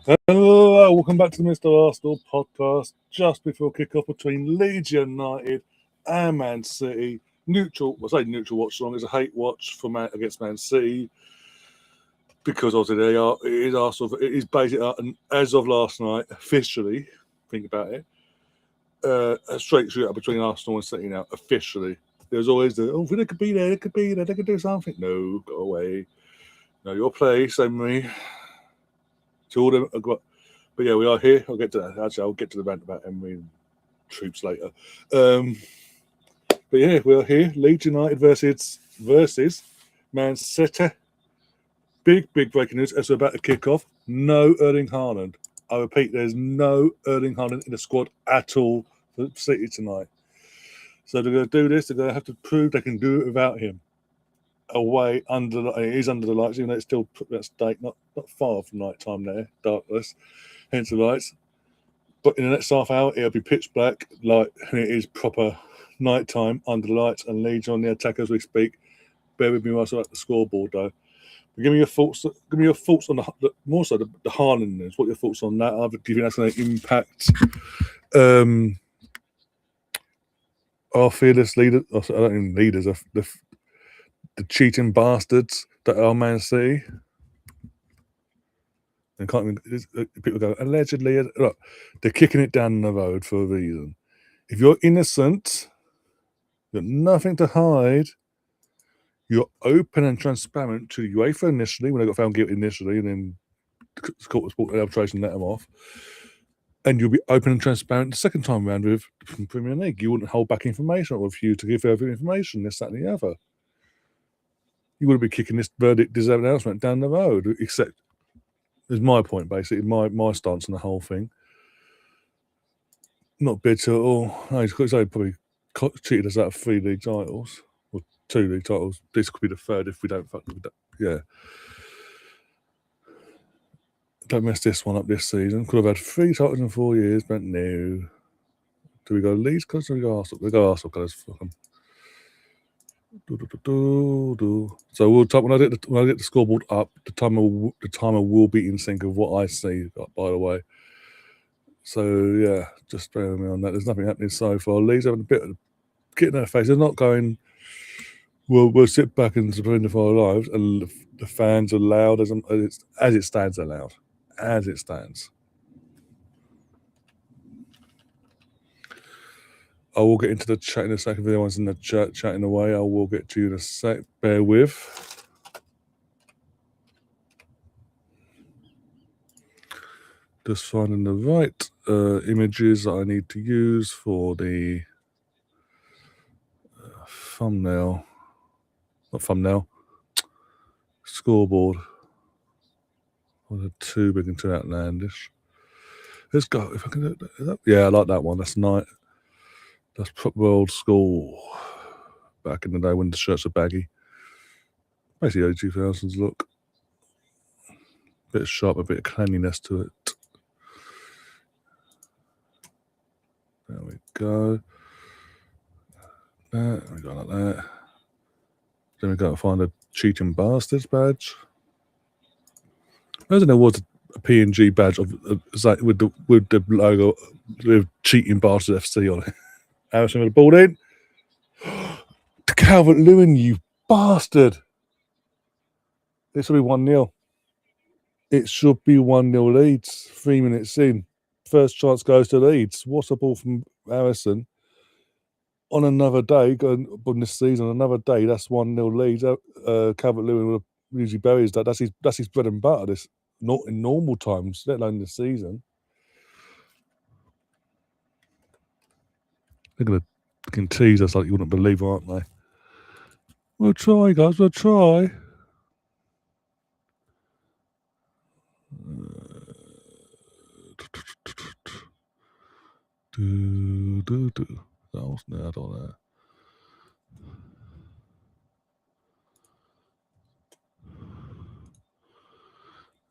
Hello, welcome back to the Mr. Arsenal podcast. Just before kick-off between Leeds United and Man City. Neutral, I say neutral watch along. It's a hate watch for against Man City because obviously it is Arsenal. It is basically, and as of last night, officially, think about it, a straight shootout between Arsenal and City now. Officially, there's always they could be there, they could be there, they could do something. No, go away. No, your place, and me. To all them. But yeah, we are here. I'll get to that. Actually, I'll get to the rant about Emery and troops later. But yeah, we are here. Leeds United versus Man City. Big breaking news as we're about to kick off. No Erling Haaland. I repeat, there's no Erling Haaland in the squad at all for City tonight. So they're going to do this. They're going to have to prove they can do it without him. Away it is under the lights, even though it's still that's date, not far from night time there, darkness, hence the lights. But in the next half hour, it'll be pitch black, light, and it is proper night time under the lights, and Leeds on the attack as we speak. Bear with me whilst I at the scoreboard, though. But give me your thoughts. Give me your thoughts on the more so the Haaland news. What are your thoughts on that? Do you think that's going to impact our fearless leaders? I don't mean leaders. The cheating bastards that are Man City. And can't even, people go, allegedly. Look, they're kicking it down the road for a reason. If you're innocent, you've got nothing to hide, you're open and transparent to UEFA initially, when they got found guilty initially, and then the Court of Sport and Arbitration let them off. And you'll be open and transparent the second time around with the Premier League. You wouldn't hold back information or refuse to give further information, this, that, and the other. You wouldn't be kicking this verdict deserved announcement down the road, except, is my point, basically, my stance on the whole thing. Not bitter at all. No, he's probably cheated us out of 3 league titles, or 2 league titles. This could be the third if we don't yeah. Don't mess this one up this season. Could have had 3 titles in 4 years, but no. Do we go Leeds colours or do we go Arsenal? We go Arsenal colours. Fuck them. So when I get the scoreboard up, the timer will be in sync of what I see. By the way, so yeah, just bear with me on that. There's nothing happening so far. Leeds having a bit of getting their face. They're not going. We'll sit back and surrender for our lives, and the fans are loud as it stands. They're loud as it stands. I will get into the chat in a second. If anyone's in the chat chatting away, I will get to you in a sec. Bear with. Just finding the right images that I need to use for the thumbnail. Not thumbnail. Scoreboard. Oh, they're too big and too outlandish. Let's go. If I can do that. Yeah, I like that one. That's nice. That's proper old school. Back in the day when the shirts were baggy. Basically early 2000s look. A bit sharp, a bit of cleanliness to it. There we go. There we go like that. Then we got to find a cheating bastards badge. Imagine there was a PNG badge of with the logo with cheating bastards FC on it. Harrison with the ball in. To Calvert-Lewin, you bastard. This will be 1-0. It should be 1-0 Leeds. 3 minutes in. First chance goes to Leeds. What's a ball from Harrison? On another day, on this season, another day, that's 1-0 Leeds. Calvert-Lewin usually buries that. That's his bread and butter. This not in normal times, let alone this season. They're going to tease us like you wouldn't believe, aren't they? We'll try, guys. We'll try. That was no, I don't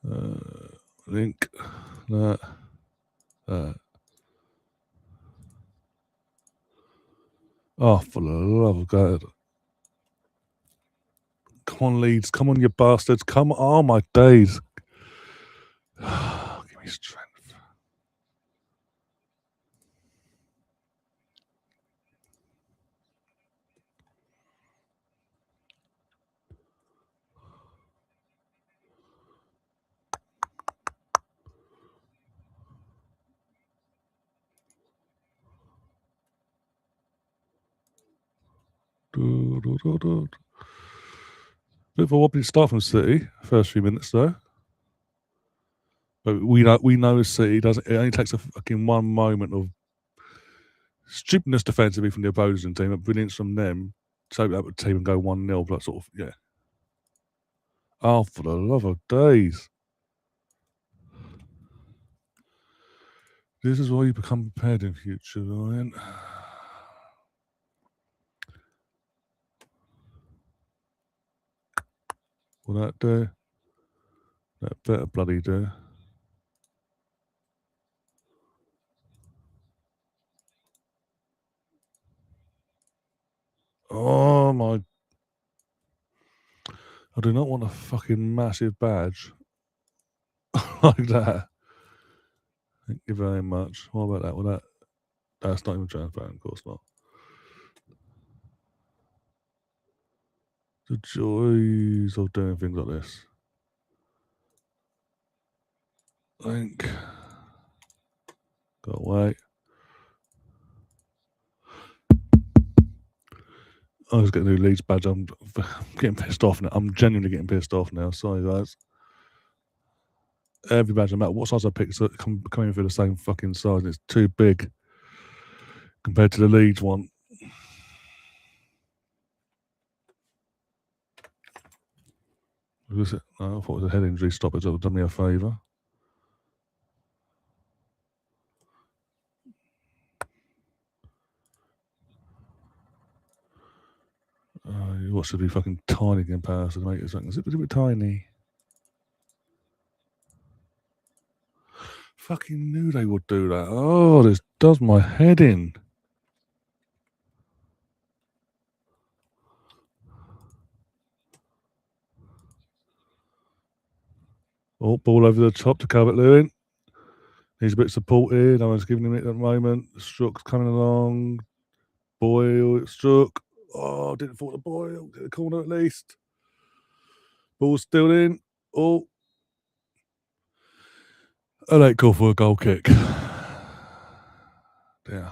know. Link that. Oh, for the love of God. Come on, Leeds. Come on, you bastards. Come on. Oh, my days. Give me me strength. Bit of a wobbly start from City, first few minutes though. But we know City doesn't. It only takes a fucking one moment of stupidness defensively from the opposing team, but brilliance from them to open up the team and go 1-0. But sort of, yeah. Oh, for the love of days! This is why you become prepared in future, Ryan. Will that do? That better bloody do. Oh my! I do not want a fucking massive badge like that. Thank you very much. What about that? Well, that's not even transparent, of course not. The joys of doing things like this. I think. Go away. I was getting a new Leeds badge. I'm getting pissed off now. I'm genuinely getting pissed off now. Sorry, guys. Every badge, no matter what size I pick, so coming for the same fucking size. It's too big compared to the Leeds one. Was it? No, I thought it was a head injury stoppage. That would have done me a favour. What should be fucking tiny in comparison, mate? It's a bit tiny. Fucking knew they would do that. Oh, this does my head in. Oh, ball over the top to Calvert-Lewin. He's a bit supported. No one's giving him it at the moment. Strook's coming along. Boyle, Strook. Oh, didn't fall to Boyle. Get the corner at least. Ball's still in. Oh. A late call for a goal kick. Yeah.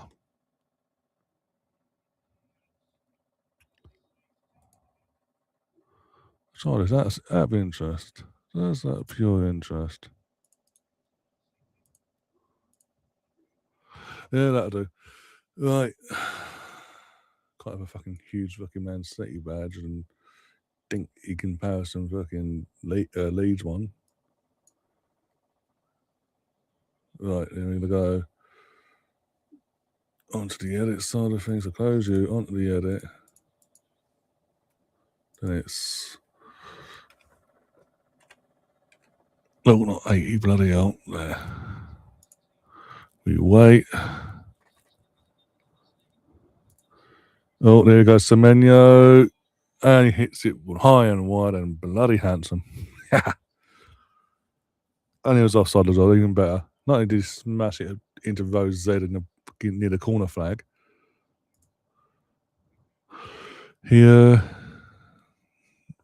Sorry, that's out of interest. That's that pure interest. Yeah, that'll do. Right. Can't have a fucking huge fucking Man City badge and think he can power some fucking Leeds one. Right, then we're going to go onto the edit side of things. I'll close you onto the edit. Then it's... No, not 80, bloody hell. There. We wait. Oh, there goes Semenyo. And he hits it high and wide and bloody handsome. And he was offside as well, even better. Not only did he smash it into row Z near the corner flag, he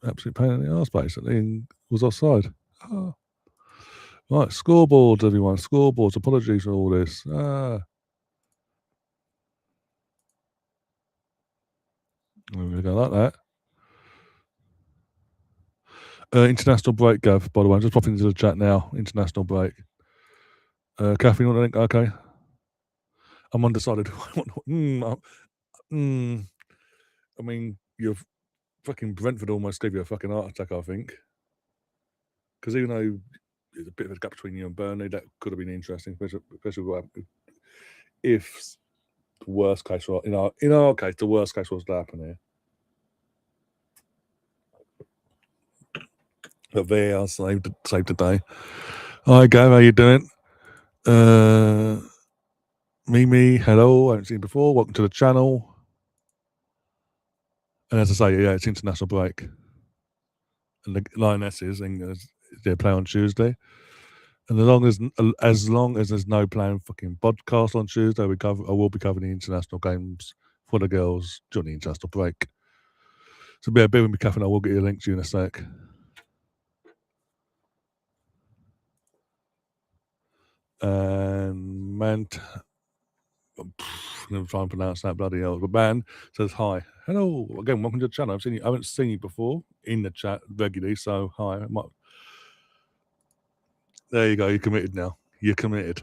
absolute pain in the arse basically and was offside. Oh. Right, scoreboards, everyone. Scoreboards. Apologies for all this. I'm going to go like that. International break, Gav, by the way. I'm just popping into the chat now. International break. Kathy, you want to think? Okay. I'm undecided. I mean, you're fucking Brentford almost gave you a fucking heart attack, I think. Because even though there's a bit of a gap between you and Burnley, that could have been interesting, especially if the worst case, in our case, the worst case was to happen here. But VAR saved the day. Hi, Gav, how you doing? Mimi, hello. I haven't seen you before. Welcome to the channel. And as I say, yeah, it's international break. And the Lionesses, they play on Tuesday. And as long as there's no planned fucking podcast on Tuesday, I will be covering the international games for the girls during the international break. So bear with me, Catherine. I will get you a link to you in a sec. And I'm going to try and pronounce that bloody hell. But man says hi. Hello again. Welcome to the channel. I haven't seen you before in the chat regularly. So hi. There you go. You're committed now. You're committed.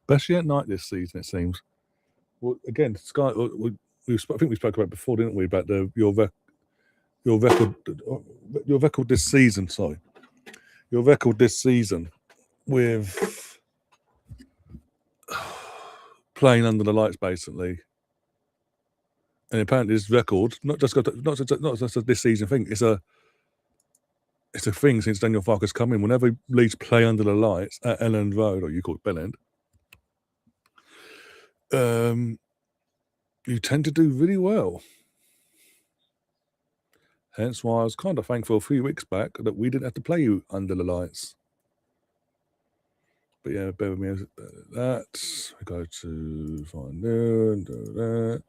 Especially at night this season, it seems. Well, again, Sky. I think we spoke about it before, didn't we? About your record this season. Sorry, your record this season with playing under the lights, basically. And apparently, this record not just this season thing. It's a thing since Daniel Farker's come in. Whenever Leeds play under the lights at Elland Road, or you call it Elland, you tend to do really well. Hence why I was kind of thankful a few weeks back that we didn't have to play you under the lights. But yeah, bear with me. That we go to find there and do that.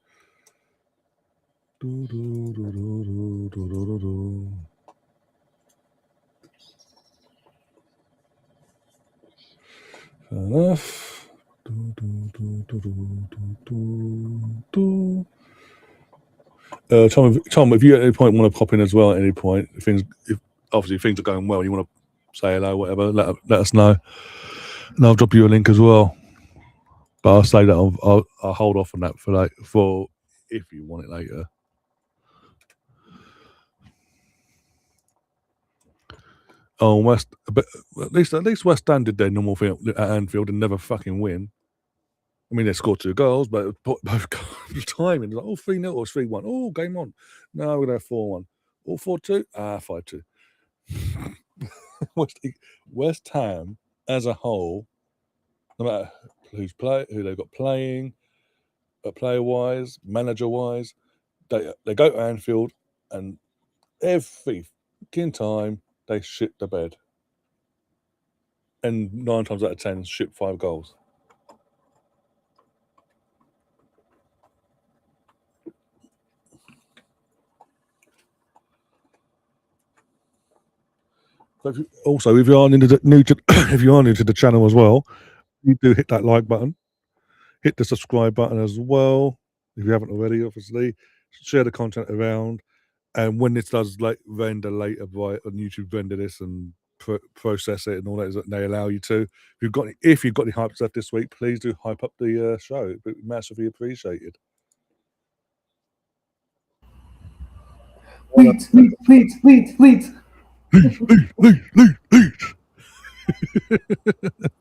Fair enough. Tom, if you at any point want to pop in as well, at any point, if obviously things are going well, you want to say hello, whatever, let us know, and I'll drop you a link as well. But I'll say that I'll hold off on that for if you want it later. Oh, West, but at least West Ham did their normal thing at Anfield and never fucking win. I mean, they scored 2 goals, but both timing. Like, 3-0 or 3-1. Oh, game on. No, we're going to have 4-1. Oh, 4-2. 5-2. West Ham as a whole, no matter who they've got playing, player-wise, manager-wise, they go to Anfield and every fucking time they shit the bed. And 9 times out of 10, shit 5 goals. So if you are new to the channel as well, you do hit that like button, hit the subscribe button as well if you haven't already. Obviously, share the content around, and when this does render later, right, on YouTube, render this and process it and all that they allow you to. If you've got any hype stuff this week, please do hype up the show. It'd be massively appreciated. Leeds.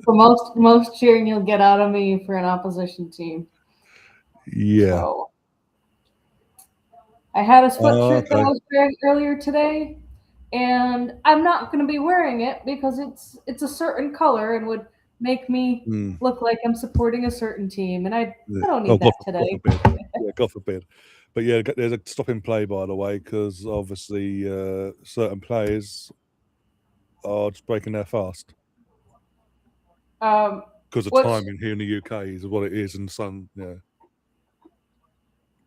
The most cheering you'll get out of me for an opposition team. Yeah. So, I had a sweatshirt that I was wearing earlier today, and I'm not going to be wearing it because it's a certain color and would make me look like I'm supporting a certain team, and I don't need that today. God forbid. But yeah, there's a stop in play, by the way, because obviously certain players are just breaking their fast. Because the timing here in the UK is what it is, and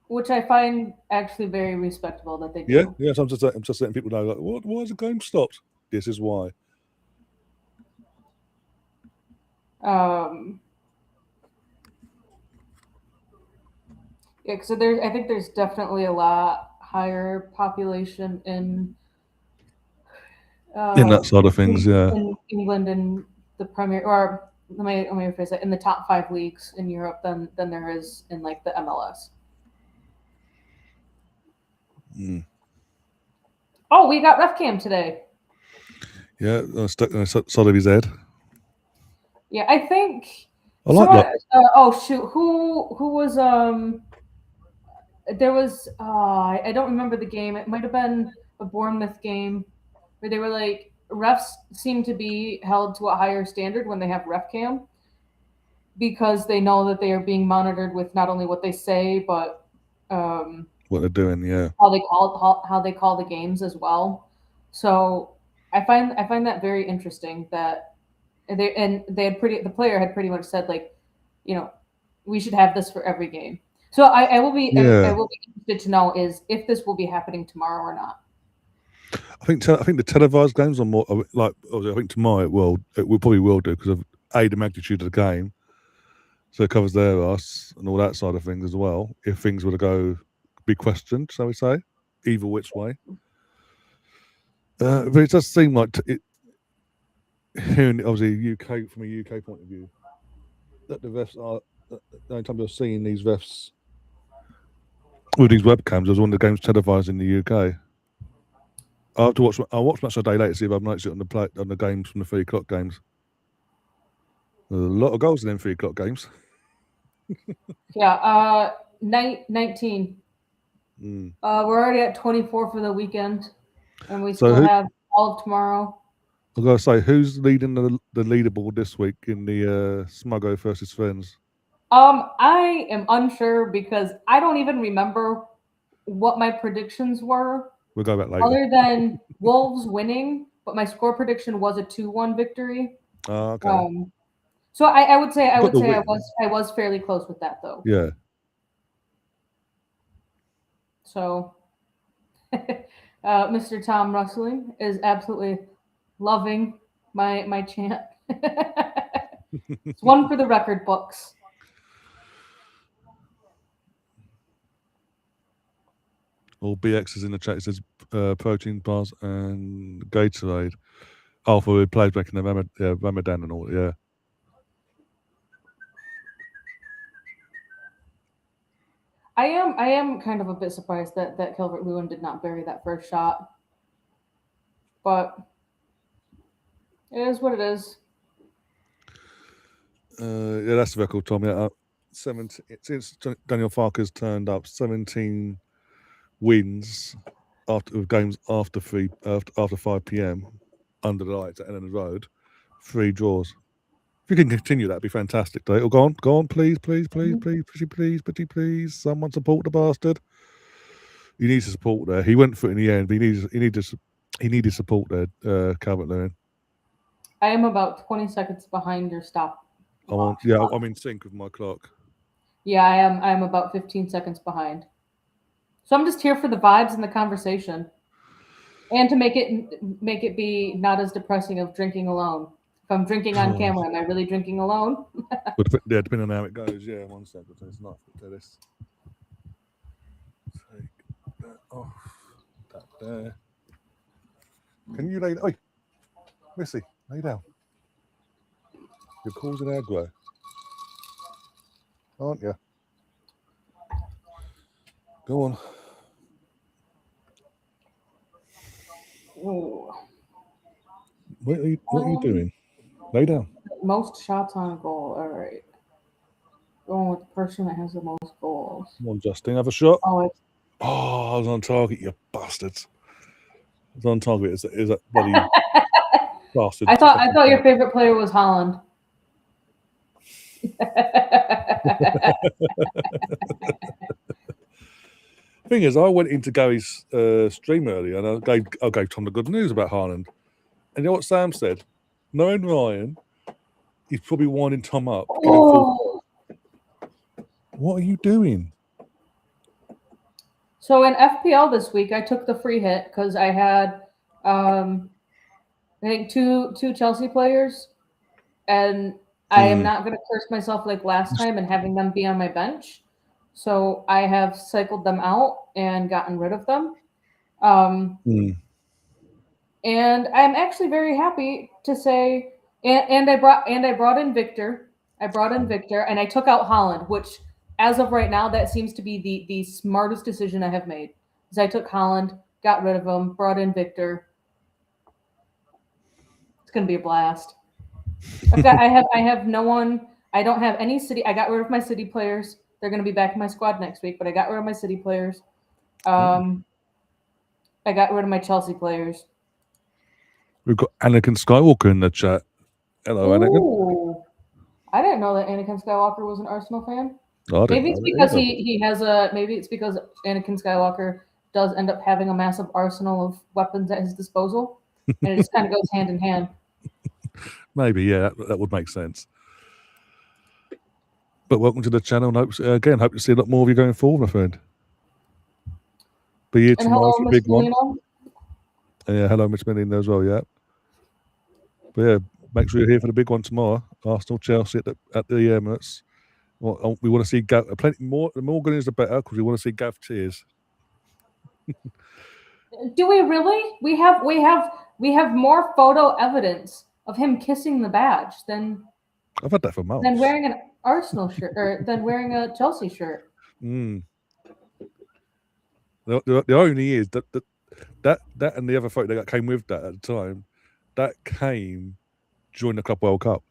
which I find actually very respectable that they do. Yeah. So I'm just letting people know, like, why is the game stopped? This is why. Yeah, because I think there's definitely a lot higher population in that side of things, in England and the Premier, or let me rephrase that, in the top 5 leagues in Europe than there is in like the MLS. Oh, we got ref cam today. Yeah, stuck on the side of his head. Yeah, I think. I like that. Oh shoot, who was there was I don't remember the game. It might have been a Bournemouth game where they were like, refs seem to be held to a higher standard when they have ref cam because they know that they are being monitored with not only what they say but what they're doing, how they call the games as well. So I find that very interesting that the player had pretty much said like, you know, we should have this for every game. So I will be I Yeah, will be interested to know is if this will be happening tomorrow or not. I think the televised games are more like. I think tomorrow it will probably will do because of the magnitude of the game, so it covers their ass and all that side of things as well. If things were to be questioned, shall we say, either which way. But it does seem like hearing obviously UK from a UK point of view that the refs are the only time you're seeing these refs with these webcams was when the game's televised in the UK. I'll watch match a day later to see if I've noticed it on the games from the 3 o'clock games. There's a lot of goals in them 3 o'clock games. Yeah, 19. Mm. We're already at 24 for the weekend, and we So still who, have all of tomorrow. I've got to say, who's leading the leaderboard this week in the Smuggo versus Friends? I am unsure because I don't even remember what my predictions were, We'll go back later. other than Wolves winning. But my score prediction was a 2-1 victory. Oh, okay. So I would say Got the I win. was fairly close with that though. Yeah. So, Mr. Tom Rustling is absolutely loving my chant. It's one for the record books. All BX is in the chat. It says protein bars and Gatorade. Oh, for the players back in the Ramadan and all. Yeah. I am kind of a bit surprised that Calvert-Lewin did not bury that first shot, but it is what it is. Yeah, that's the record, Tom. Yeah, 17 since Daniel Farker's turned up, 17 wins after games after 5 p.m. under the lights at Elland Road, 3 draws. If you can continue, that'd be fantastic. Dave. Oh, go on, please, please, please. Someone support the bastard. He needs support there. He went for it in the end, but he needed support there, Calvert-Lewin. I am about 20 seconds behind your stop. I'm in sync with my clock. Yeah, I am about 15 seconds behind. So I'm just here for the vibes and the conversation, and to make it be not as depressing of drinking alone. If I'm drinking on camera, am I really drinking alone? But yeah, depending on how it goes. Yeah, 1 second. It's not to this. Take that off. That there. Can you lay? Oi, Missy, lay down. You're causing aggro, aren't you? Go on. Ooh. What are you doing? Lay down. Most shots on goal. All right. Going with the person that has the most goals. Come on, Justin, have a shot. Oh, I was on target, you bastards. I was on target. Is that bloody bastard? I thought your favorite player was Holland. Thing is, I went into Gary's stream earlier and I gave Tom the good news about Haaland. And you know what Sam said? Knowing Ryan, he's probably winding Tom up. Oh. What are you doing? So in FPL this week, I took the free hit because I had, I think two Chelsea players, and I am not going to curse myself like last time and having them be on my bench. So I have cycled them out and gotten rid of them. And I'm actually very happy to say, and I brought in Victor. I brought in Victor, and I took out Holland, which, as of right now, that seems to be the smartest decision I have made. Is I took Holland, got rid of him, brought in Victor. It's gonna be a blast. I have no one. I don't have any City. I got rid of my City players. They're gonna be back in my squad next week, but I got rid of my City players. I got rid of my Chelsea players. We've got Anakin Skywalker in the chat. Hello, Anakin. I didn't know that Anakin Skywalker was an Arsenal fan. Maybe it's because he has a. Maybe it's because Anakin Skywalker does end up having a massive arsenal of weapons at his disposal. and it just kind of goes hand in hand. Maybe, yeah, that would make sense. But welcome to the channel, and hope to see a lot more of you going forward, my friend. Be here And tomorrow hello, for the Miss big one. Melina. Yeah, hello, Miss Melina as well, yeah. But yeah, make sure you're here for the big one tomorrow. Arsenal, Chelsea at the Emirates. Well, we want to see Gav. Plenty more. The more goals the better, because we want to see Gav tears. Do we really? We have more photo evidence of him kissing the badge than I've had that for months. than wearing an Arsenal shirt or than wearing a Chelsea shirt. The irony is that and the other photo that came with that at the time, that came during the Club World Cup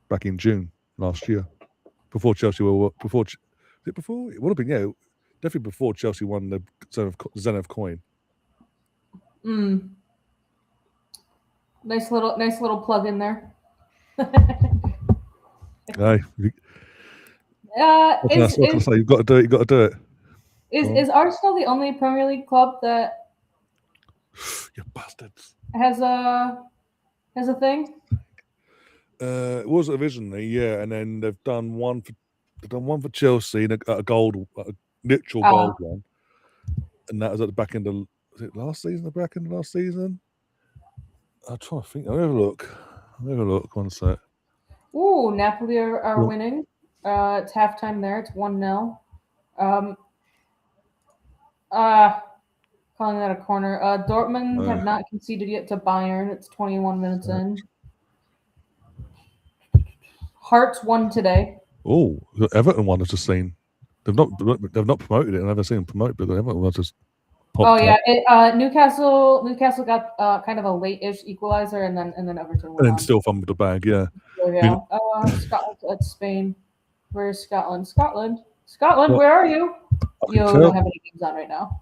back in June last year, before Chelsea were before. Is it before? It would have been, yeah, definitely before Chelsea won the Zenith coin. Nice little plug in there. Hey, what can I say? You've got to do it. You've got to do it. Is Arsenal the only Premier League club that you bastards has a thing? It was originally, yeah, and then they've done one for Chelsea, and a gold, a literal gold one, and that was at the back end of, was it last season? The back end of last season. I'll try to think. I'll have a look. One sec. Ooh, Napoli are winning. It's halftime there. It's 1-0. Calling that a corner. Dortmund have not conceded yet to Bayern. It's 21 minutes in. Hearts won today. Oh, Everton one I've just seen. They've not promoted it. I've never seen them promote, but the Everton one just popped up. Newcastle got kind of a late-ish equalizer, and then Everton won. And then still fumbled the bag, yeah. Yeah. Scotland. That's Spain. Where's Scotland? Scotland. Where are you? You don't have any games on right now.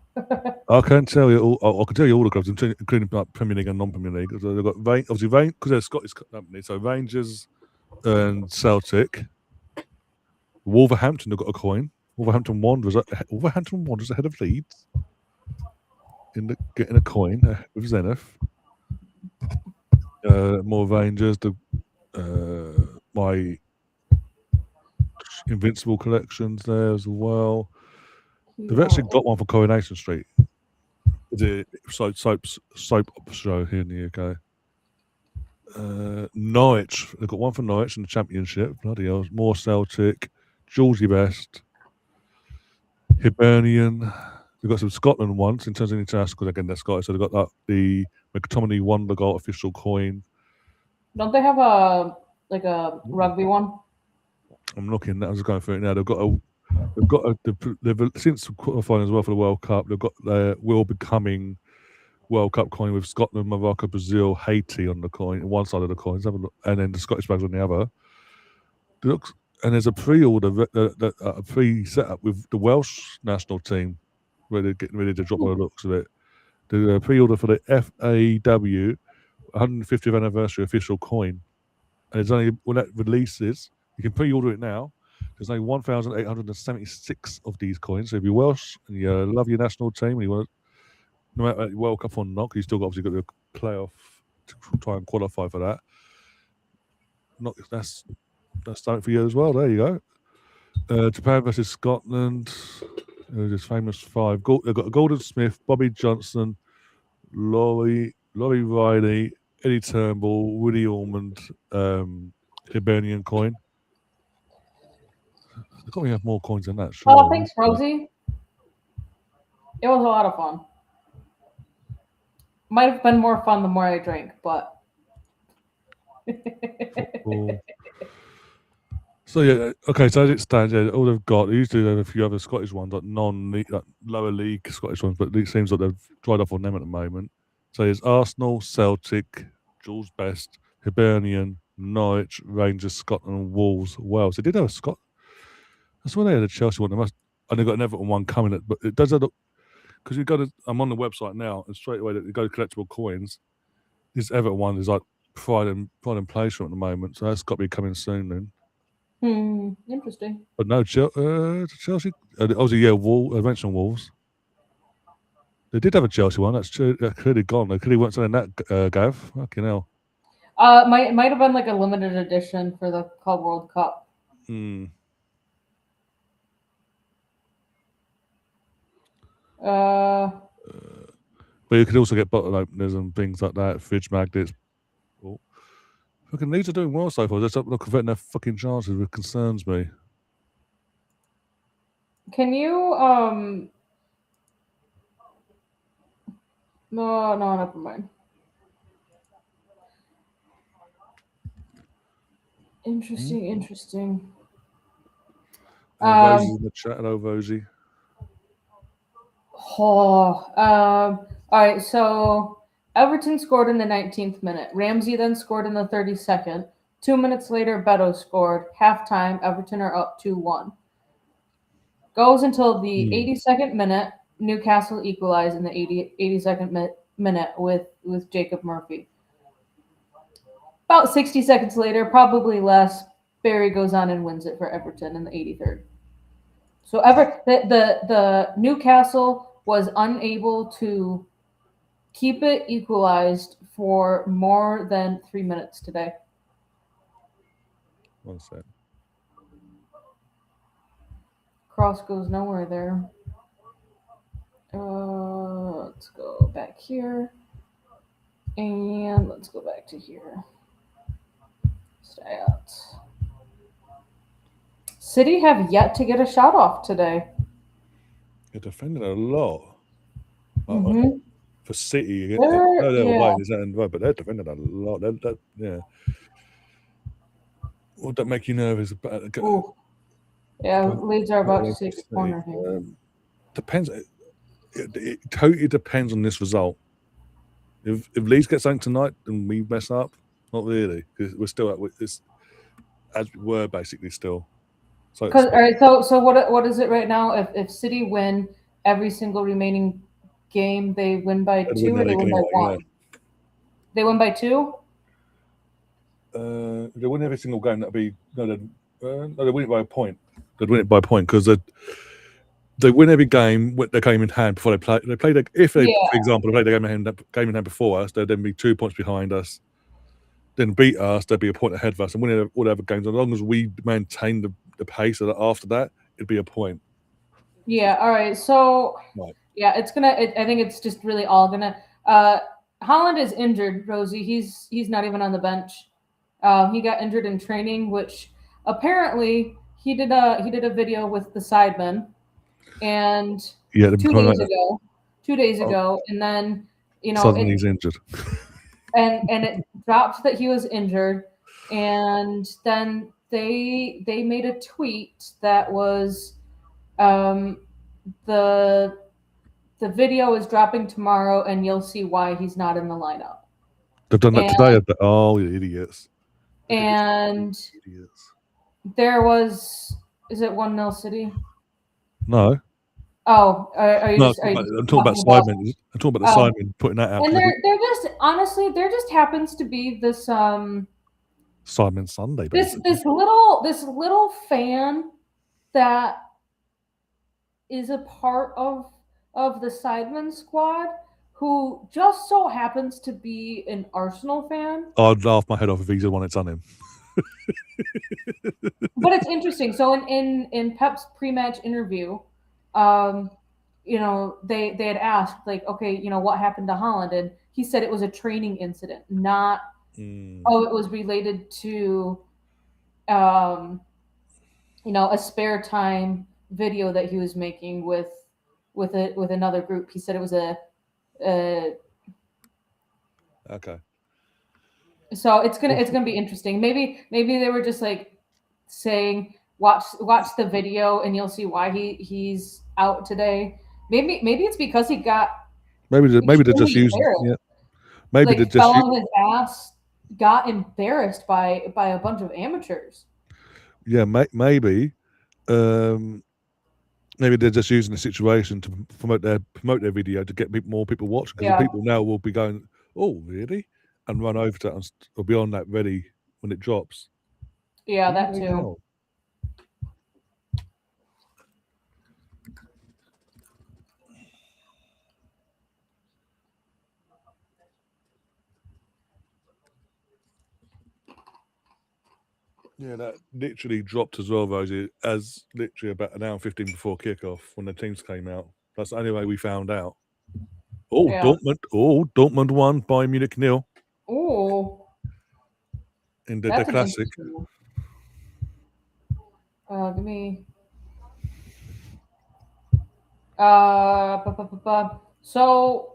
I can't tell you all. I can tell you all the clubs, including like Premier League and non-Premier League. So they've got obviously because they're Scottish company. So Rangers and Celtic. Wolverhampton have got a coin. Wolverhampton Wanderers ahead of Leeds getting a coin with Zenith. More Rangers. My Invincible collections there as well. They've actually got one for Coronation Street. The soap opera show here in the UK. Norwich, they've got one for Norwich in the Championship. Bloody hell, more Celtic. Georgie Best. Hibernian. They've got some Scotland ones in terms of international, because again they're Scottish. So they've got the McTominay Wonder Goal official coin. Don't they have a rugby one? I'm looking. I was going through it now. They've since qualifying as well for the World Cup. They've got their Will Becoming World Cup coin with Scotland, Morocco, Brazil, Haiti on the coin, one side of the coins, and then the Scottish flags on the other. And there's a pre-order, a pre-setup with the Welsh national team, where they're getting ready to drop by the looks of it. The pre-order for the FAW 150th anniversary official coin, and it's only when that releases. You can pre-order it now. There's only 1,876 of these coins. So if you're Welsh and you love your national team and you want to, no matter World Cup or not, you still obviously got the playoff to try and qualify for that. That's something for you as well. There you go. Japan versus Scotland. This famous five. They've got Gordon Smith, Bobby Johnson, Laurie Riley, Eddie Turnbull, Woody Ormond, Hibernian coin. They've got to have more coins than that. Sure. Oh, thanks, Rosie. It was a lot of fun. Might have been more fun the more I drank, but. So yeah, okay. So as it stands, yeah, all they've got. They usually have a few other Scottish ones, like lower league Scottish ones, but it seems like they've dried off on them at the moment. So there's Arsenal, Celtic, Jules Best, Hibernian, Norwich, Rangers, Scotland, and Wolves. Wales. They did have a Scot. That's why they had a Chelsea one. And they've got an Everton one coming. But it does look, because you go to. I'm on the website now, and straight away you go to collectible coins. This Everton one is like pride and pleasure at the moment. So that's got to be coming soon then. Interesting. But no, Chelsea. Obviously, yeah. I mentioned Wolves. They did have a Chelsea one. That's true. That could have gone. They could have went something that, Gav. Fucking hell. Might have been like a limited edition for the Club World Cup. But you could also get bottle openers and things like that, fridge magnets. Oh. Fucking Leeds are doing well so far. They're not converting their fucking chances, which concerns me. Can you No, never mind. Interesting. Rosie's in the chat. Hello, Rosie. All right, so Everton scored in the 19th minute. Ramsey then scored in the 32nd. 2 minutes later, Beto scored. Halftime, Everton are up 2-1. Goes until the 82nd minute. Newcastle equalized in the 82nd minute with Jacob Murphy. About 60 seconds later, probably less, Barry goes on and wins it for Everton in the 83rd. So the Newcastle was unable to keep it equalized for more than 3 minutes today. 1 sec. Cross goes nowhere there. Let's go back here. And let's go back to here. Stats. City have yet to get a shot off today. They're defending a lot. For City, but they're defending a lot. Yeah. Would that make you nervous? Yeah, Leeds are about to take a corner here. Depends. It totally depends on this result. If Leeds get something tonight and we mess up, not really, because we're still at this as we were basically still. So all right, so what is it right now? If City win every single remaining game, they win by 2 or they win by 1? They win by 2? They win every single game. That'd be no, they win it by a point. They'd win it by a point because they win every game with their game in hand before they play. They play for example, they play the game in hand before us. They'd then be 2 points behind us. Then beat us, they'd be a point ahead of us, and winning all the other games. As long as we maintain the pace after that, it'd be a point. Yeah. All right. So yeah, it's gonna. I think it's just really all gonna. Haaland is injured, Rosie. He's not even on the bench. He got injured in training, which apparently he did a video with the Sidemen, and 2 days ago, and then suddenly he's injured, and it dropped that he was injured, and then they made a tweet that was the video is dropping tomorrow, and you'll see why he's not in the lineup. They've done that today. Oh, idiots! And there was, is it 1-0 City? No. Oh, are you no, just? I'm talking about Simon. I'm talking about the Simon putting that out. And they're just honestly, there just happens to be this Simon Sunday. Basically. This little fan that is a part of the Sidemen squad who just so happens to be an Arsenal fan. I'd laugh my head off if he's the one that's on him. But it's interesting. So in Pep's pre-match interview, they had asked, like, okay, what happened to Haaland? And he said it was a training incident, not it was related to a spare time video that he was making with another group. He said it was okay. So it's gonna be interesting. Maybe they were just like saying watch the video and you'll see why he's out today. Maybe it's because he got maybe they're just using maybe they just fell on his ass, got embarrassed by a bunch of amateurs. Yeah, maybe they're just using the situation to promote their video to get more people watching, because the people now will be going, oh really, and run over to it or be on that ready when it drops. Yeah, that too. Yeah, that literally dropped as well, Rosie, as literally about an hour and 15 before kickoff when the teams came out. That's the only way we found out. Oh, Yeah. Dortmund won, Bayern Munich nil Ooh, in the that's an classic. interesting one. Give me. So,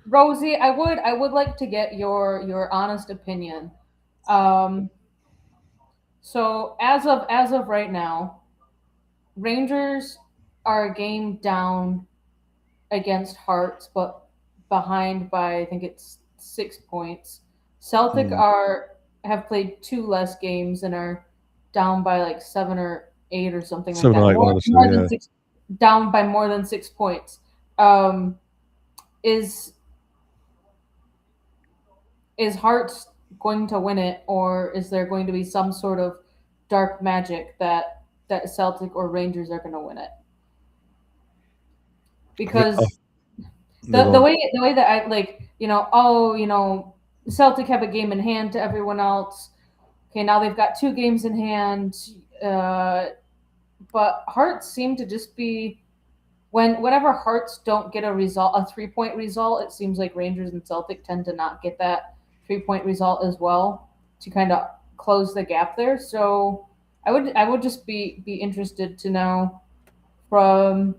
Rosie, I would like to get your honest opinion. Um, so as of right now, Rangers are a game down against Hearts, but behind by I think it's 6 points. Celtic Hmm. are have played two less games and are down by like 7 or 8 or something like 7 that. or 8, one More of the two, more than yeah. six, down by more than 6 points. Um, is is Hearts going to win it, or is there going to be some sort of dark magic that Celtic or Rangers are going to win it? I think, Because yeah, the go the on. way the way that I like, Celtic have a game in hand to everyone else. Okay, now they've got two games in hand, uh, but Hearts seem to just be whenever Hearts don't get a 3 point result, it seems like Rangers and Celtic tend to not get that 3 point result as well to kind of close the gap there. So I would just be interested to know from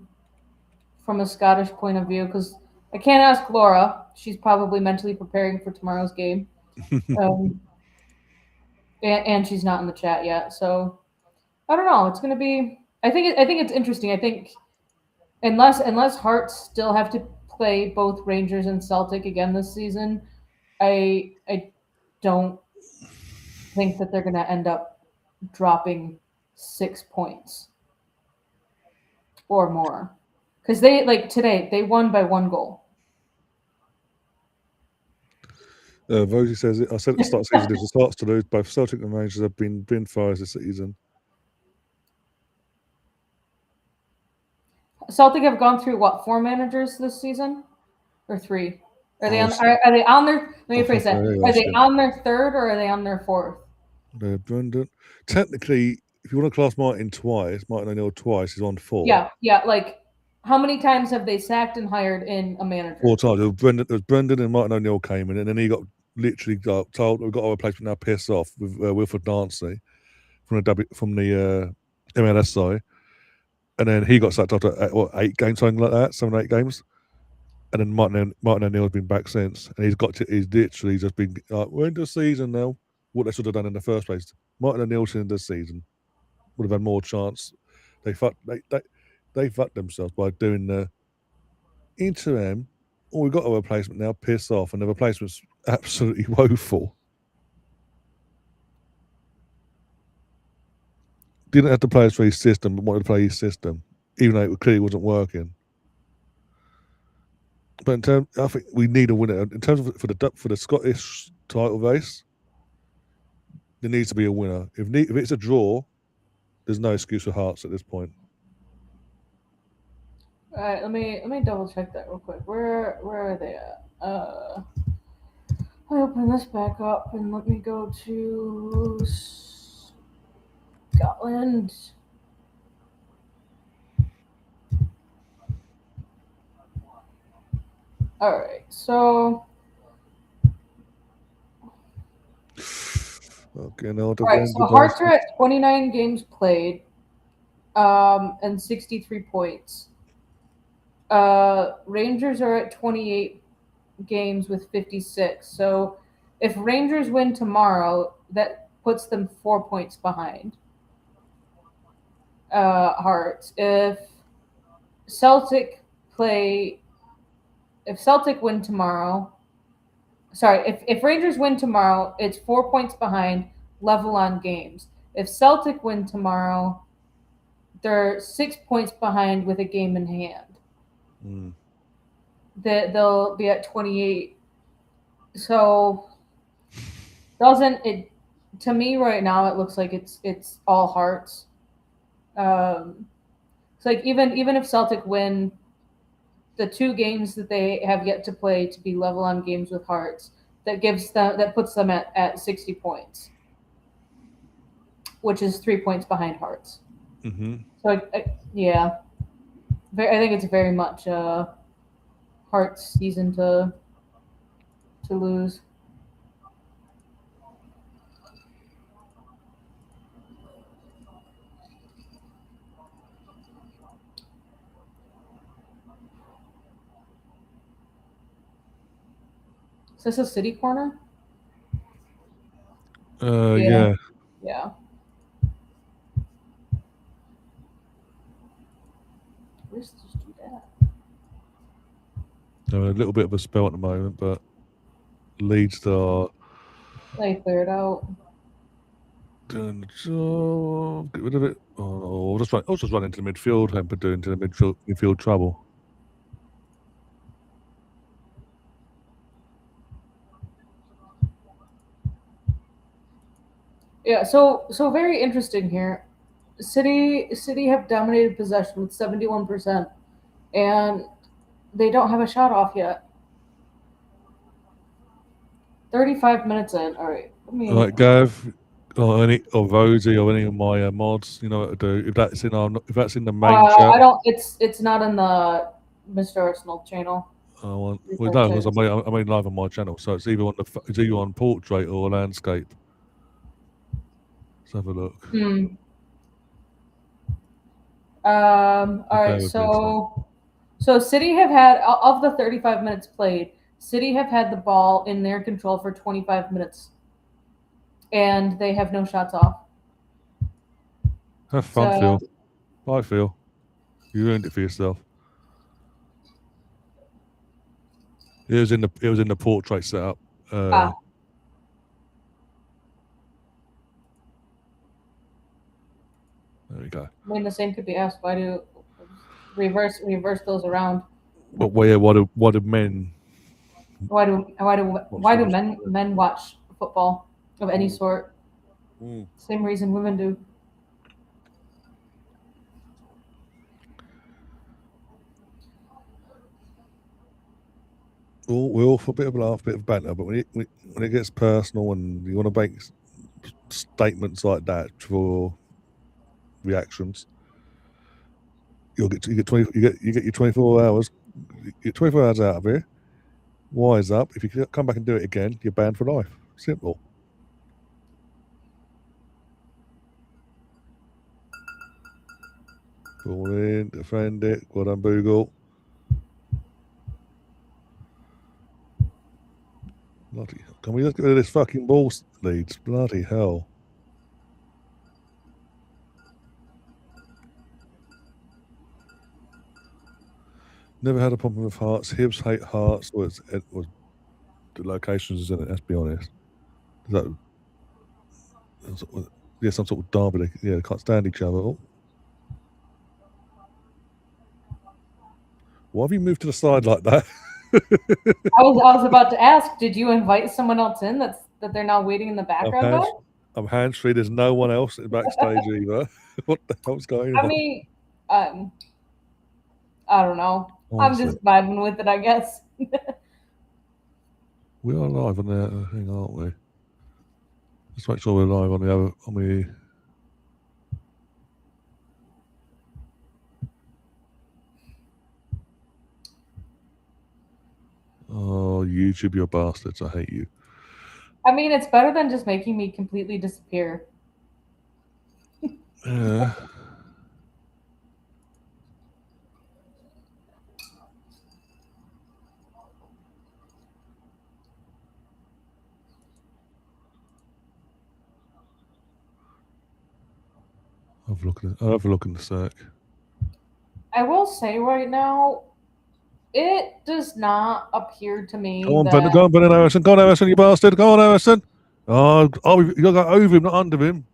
a Scottish point of view because I can't ask Laura. She's probably mentally preparing for tomorrow's game, um, and she's not in the chat yet. So I don't know. It's going to be. I think it's interesting. I think unless Hearts still have to play both Rangers and Celtic again this season, I don't think that they're going to end up dropping 6 points or more because they like today they won by 1 goal. Rosie says, I said at the start of the season, if it starts to lose, both Celtic and Rangers have been fires this season. Celtic have gone through what 4 managers this season or 3? Are they Oh, on? Are they on their? Let me I phrase think that. they Are are they still. on their third or are they on their fourth? They're Brendan. Technically, if you want to class Martin O'Neill twice, he's on 4. Yeah. Like, how many times have they sacked and hired in a manager? 4 times. It was Brendan and Martin O'Neill came in, and then he got literally told, we've got our replacement now, piss off with Wilfred Dancy from the MLS side. And then he got sacked after 8 games, something like that, 7, 8 games. And then Martin O'Neill's been back since, and he's literally just been like, we're into the season now. What they should have done in the first place, Martin O'Neill should in this season would have had more chance. They fucked themselves by doing the interim. Oh, we've got a replacement now. Piss off, and the replacement's absolutely woeful. Didn't have to play for his system, but wanted to play his system, even though it clearly wasn't working. But I think we need a winner in terms of for the Scottish title race. There needs to be a winner. If it's a draw, there's no excuse for Hearts at this point. All right, let me double check that real quick. Where are they at? I open this back up and let me go to Scotland. All right, so Okay, now all right, so Hearts are at 29 games played, and 63 points. Rangers are at 28 games with 56. So if Rangers win tomorrow, that puts them 4 points behind Hearts. Celtic play, if Celtic win tomorrow, sorry, if Rangers win tomorrow, it's 4 points behind, level on games. If Celtic win tomorrow, they're 6 points behind with a game in hand. Mm. They'll be at 28. So doesn't it? To me, right now, it looks like it's all Hearts. It's like even if Celtic win the two games that they have yet to play to be level on games with Hearts, that puts them at 60 points. which is 3 points behind Hearts. Mm-hmm. So yeah, I think it's very much Hearts' season to lose. Is this a City corner? Yeah. Yeah. Where's this dude at? They're a little bit of a spell at the moment, but Leeds are They cleared out. doing the job. Get rid of it. Oh, I'll just run into the midfield and put it into the midfield trouble. Yeah, so very interesting here. City have dominated possession with 71%, and they don't have a shot off yet. 35 minutes in. All right. All right, Gav, or Rosie, or any of my mods, you know what to do. If that's in the main chat. I don't. It's not in the Mr. Arsenal channel. Well, no, because I made live on my channel, so it's either on portrait or landscape. Let's have a look. All right. So City have had, of the 35 minutes played, City have had the ball in their control for 25 minutes, and they have no shots off. Have fun, Phil. Bye, Phil. You ruined it for yourself. It was in the portrait setup. There we go. I mean, the same could be asked. Why do reverse those around? But what do men? Why do men watch football of any sort? Same reason women do. We're all for a bit of a laugh, a bit of banter, but when it gets personal and you want to make statements like that for reactions, you get your 24 hours. You get 24 hours out of here. Wise up. If you come back and do it again, you're banned for life. Simple. Ball in, defend it. Well done, Boogle. Bloody hell. Can we just get rid of this fucking ball, Leeds? Bloody hell. Never had a problem with Hearts. Hibs hate Hearts. Was the locations in it? Let's be honest. Some sort of derby. They can't stand each other. Oh. Why have you moved to the side like that? I was about to ask. Did you invite someone else in that they're now waiting in the background? I'm hands-free. There's no one else backstage either. What the hell's going on? I mean, I don't know. Honestly. I'm just vibing with it, I guess. We are live on the thing, aren't we? Let's make sure we're live on the. Oh, YouTube, you bastards! I hate you. I mean, it's better than just making me completely disappear. Yeah. I'll have a look in the sec. I will say right now, it does not appear to me. Go on, Brendan, Emerson. Go on, Emerson, you bastard. Go on, Emerson. Oh, you got to go over him, not under him.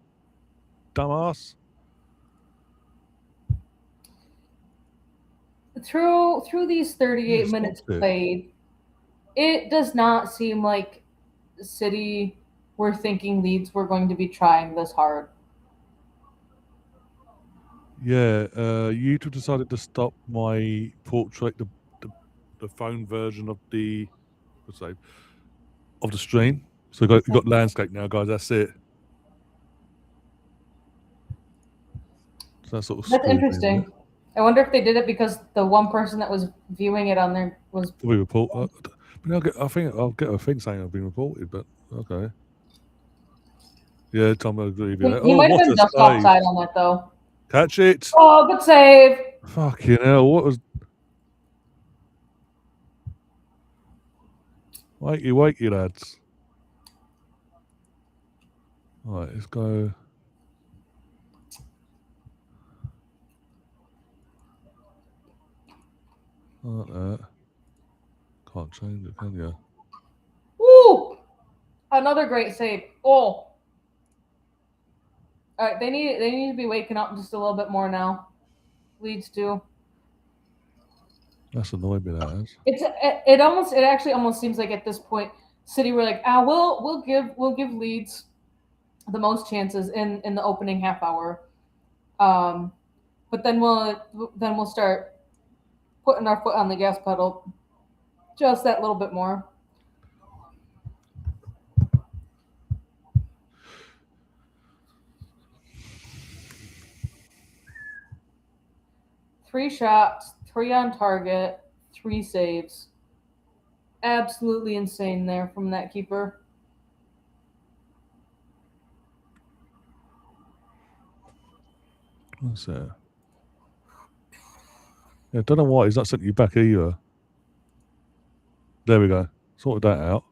Dumbass. Through these 38 minutes played, it does not seem like City were thinking Leeds were going to be trying this hard. Yeah, YouTube decided to stop my portrait, the phone version of the stream. So you got landscape now, guys. That's it. So that's sort of That's spooky, interesting. isn't it? I wonder if they did it because the one person that was viewing it on there was. We report. But I think I'll get a thing saying I've been reported. But okay. Yeah, Tom, I agree with you. He Oh, might have what been a just save! offside on that though. Catch it! Oh, good save. Fucking hell! What was? Wakey, lads. All right, let's go. Like that. Can't change it, can you? Woo! Another great save. Oh. All right, they need to be waking up just a little bit more now. Leeds do. That's annoying me. That is. It actually almost seems like at this point, City were like, we'll give Leeds the most chances in the opening half hour, but then we'll start putting our foot on the gas pedal just that little bit more. Three shots, 3 on target, 3 saves. Absolutely insane there from that keeper. What's that? Yeah, don't know why he's not sent you back either. There we go. Sorted that out.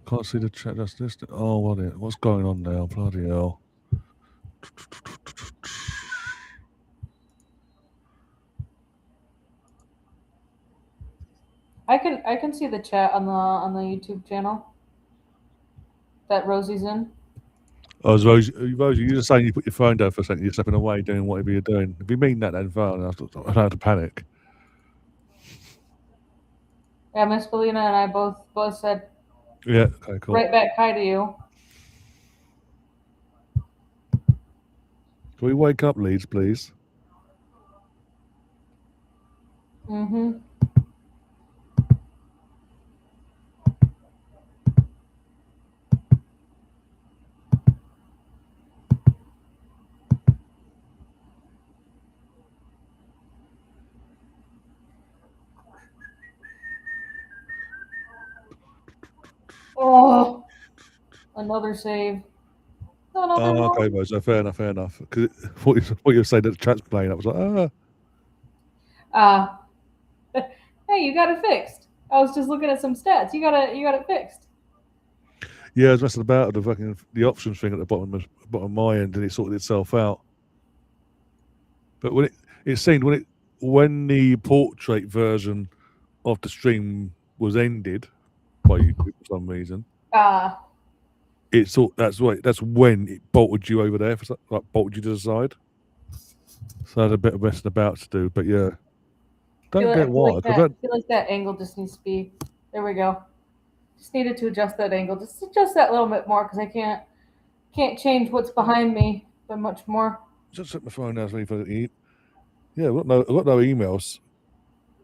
Can't see the chat. That's this. Oh, what's going on now? Bloody hell. I can see the chat on the YouTube channel that Rosie's in. Oh, Rosie, you're just saying you put your phone down for a second. You're stepping away doing whatever you're doing. If you mean that, then fine. I don't have to panic. Yeah, Miss Belina and I both said Yeah. Okay. Cool. right back hi to you. Can we wake up, Leeds, please? Mm-hmm. Oh, another save. Another Oh, okay, one. Rosie. Fair enough. Fair enough. Because what you were saying that the chat's playing, I was like, Hey, you got it fixed. I was just looking at some stats. You got it fixed. yeah, I was messing about with the options thing at the bottom of my end, and it sorted itself out. But when it seemed when the portrait version of the stream was ended by YouTube for some reason, that's when it bolted you over there, bolted you to the side. So I had a bit of messing about to do, but yeah, don't get why. I feel like that angle just needs to be. There we go. Just needed to adjust that angle, just adjust that little bit more because I can't change what's behind me by much more. Just set my phone down so I can eat. Yeah, I've got no emails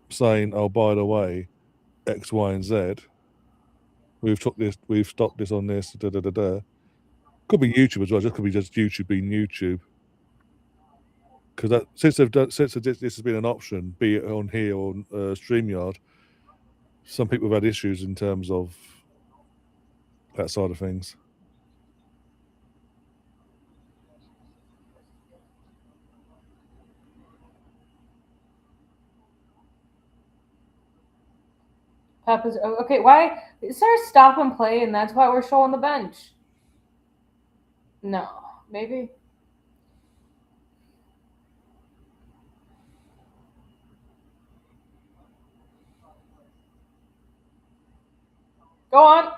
saying, oh, by the way, X, Y, and Z. We've stopped this on this. Da, da, da, da. Could be YouTube as well. Just could be just YouTube being YouTube. Because since this has been an option, be it on here or on StreamYard, some people have had issues in terms of that side of things. Papa's okay. Why is there a stop and play, and that's why we're showing the bench? No, maybe. Go on.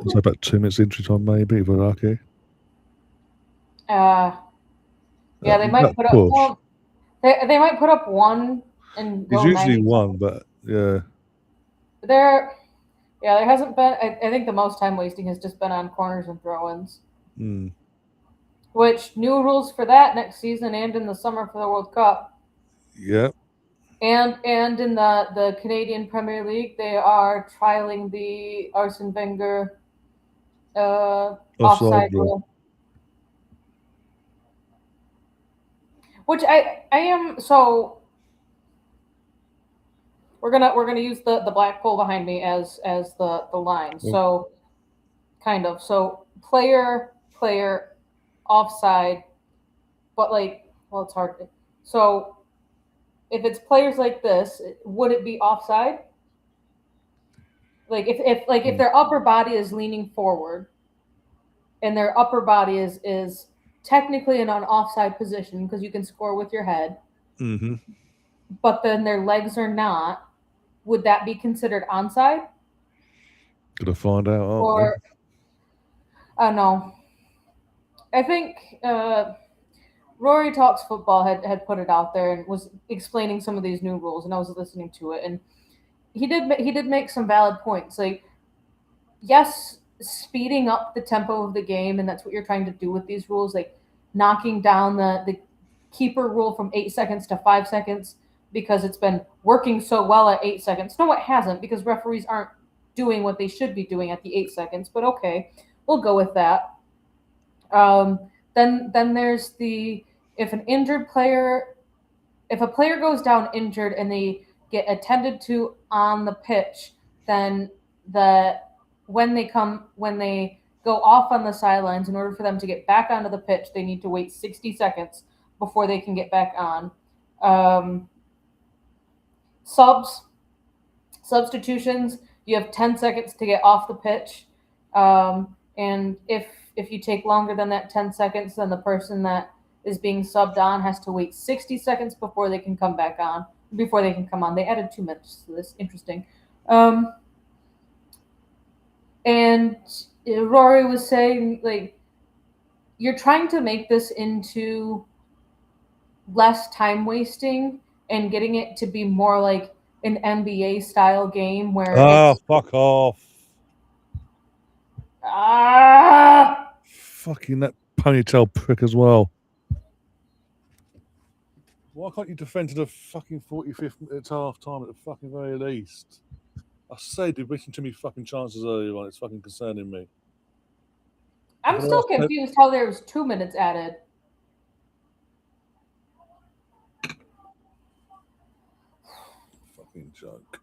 So about 2 minutes entry time, maybe, if we're lucky. Yeah, they might put up. push. Well, they might put up one and It's go usually 90 one, seconds. but yeah. There hasn't been. I think the most time wasting has just been on corners and throw-ins. Mm. Which new rules for that next season and in the summer for the World Cup. Yep. And in the Canadian Premier League, they are trialing the Arsene Wenger offside Rule. rule. Which I am so we're gonna use the black pole behind me as the line. Yep. So kind of. So player offside, but it's hard. So if it's players like this, would it be offside? Like if their upper body is leaning forward and their upper body is technically in an offside position because you can score with your head, Mm-hmm. but then their legs are not, would that be considered onside? Gonna find out, aren't Or no. I think Rory Talks Football had put it out there and was explaining some of these new rules, and I was listening to it, and he did make some valid points. Like, yes, speeding up the tempo of the game, and that's what you're trying to do with these rules, like knocking down the keeper rule from 8 seconds to 5 seconds because it's been working so well at 8 seconds. No, it hasn't, because referees aren't doing what they should be doing at the 8 seconds. But okay, we'll go with that. Then there's the if a player goes down injured and they get attended to on the pitch, then when they go off on the sidelines, in order for them to get back onto the pitch, they need to wait 60 seconds before they can get back on. Substitutions, you have 10 seconds to get off the pitch. And if you take longer than that 10 seconds, then the person that is being subbed on has to wait 60 seconds before they can come on. They added 2 minutes to this. Interesting. And Rory was saying, like, you're trying to make this into less time wasting and getting it to be more like an NBA style game where fuck off. Ah! Fucking that ponytail prick as well. Why can't you defend to the fucking 45th minute half time at the fucking very least? I said you're wasting too many fucking chances earlier on. It's fucking concerning me. I'm still confused how there was 2 minutes added. Fucking joke.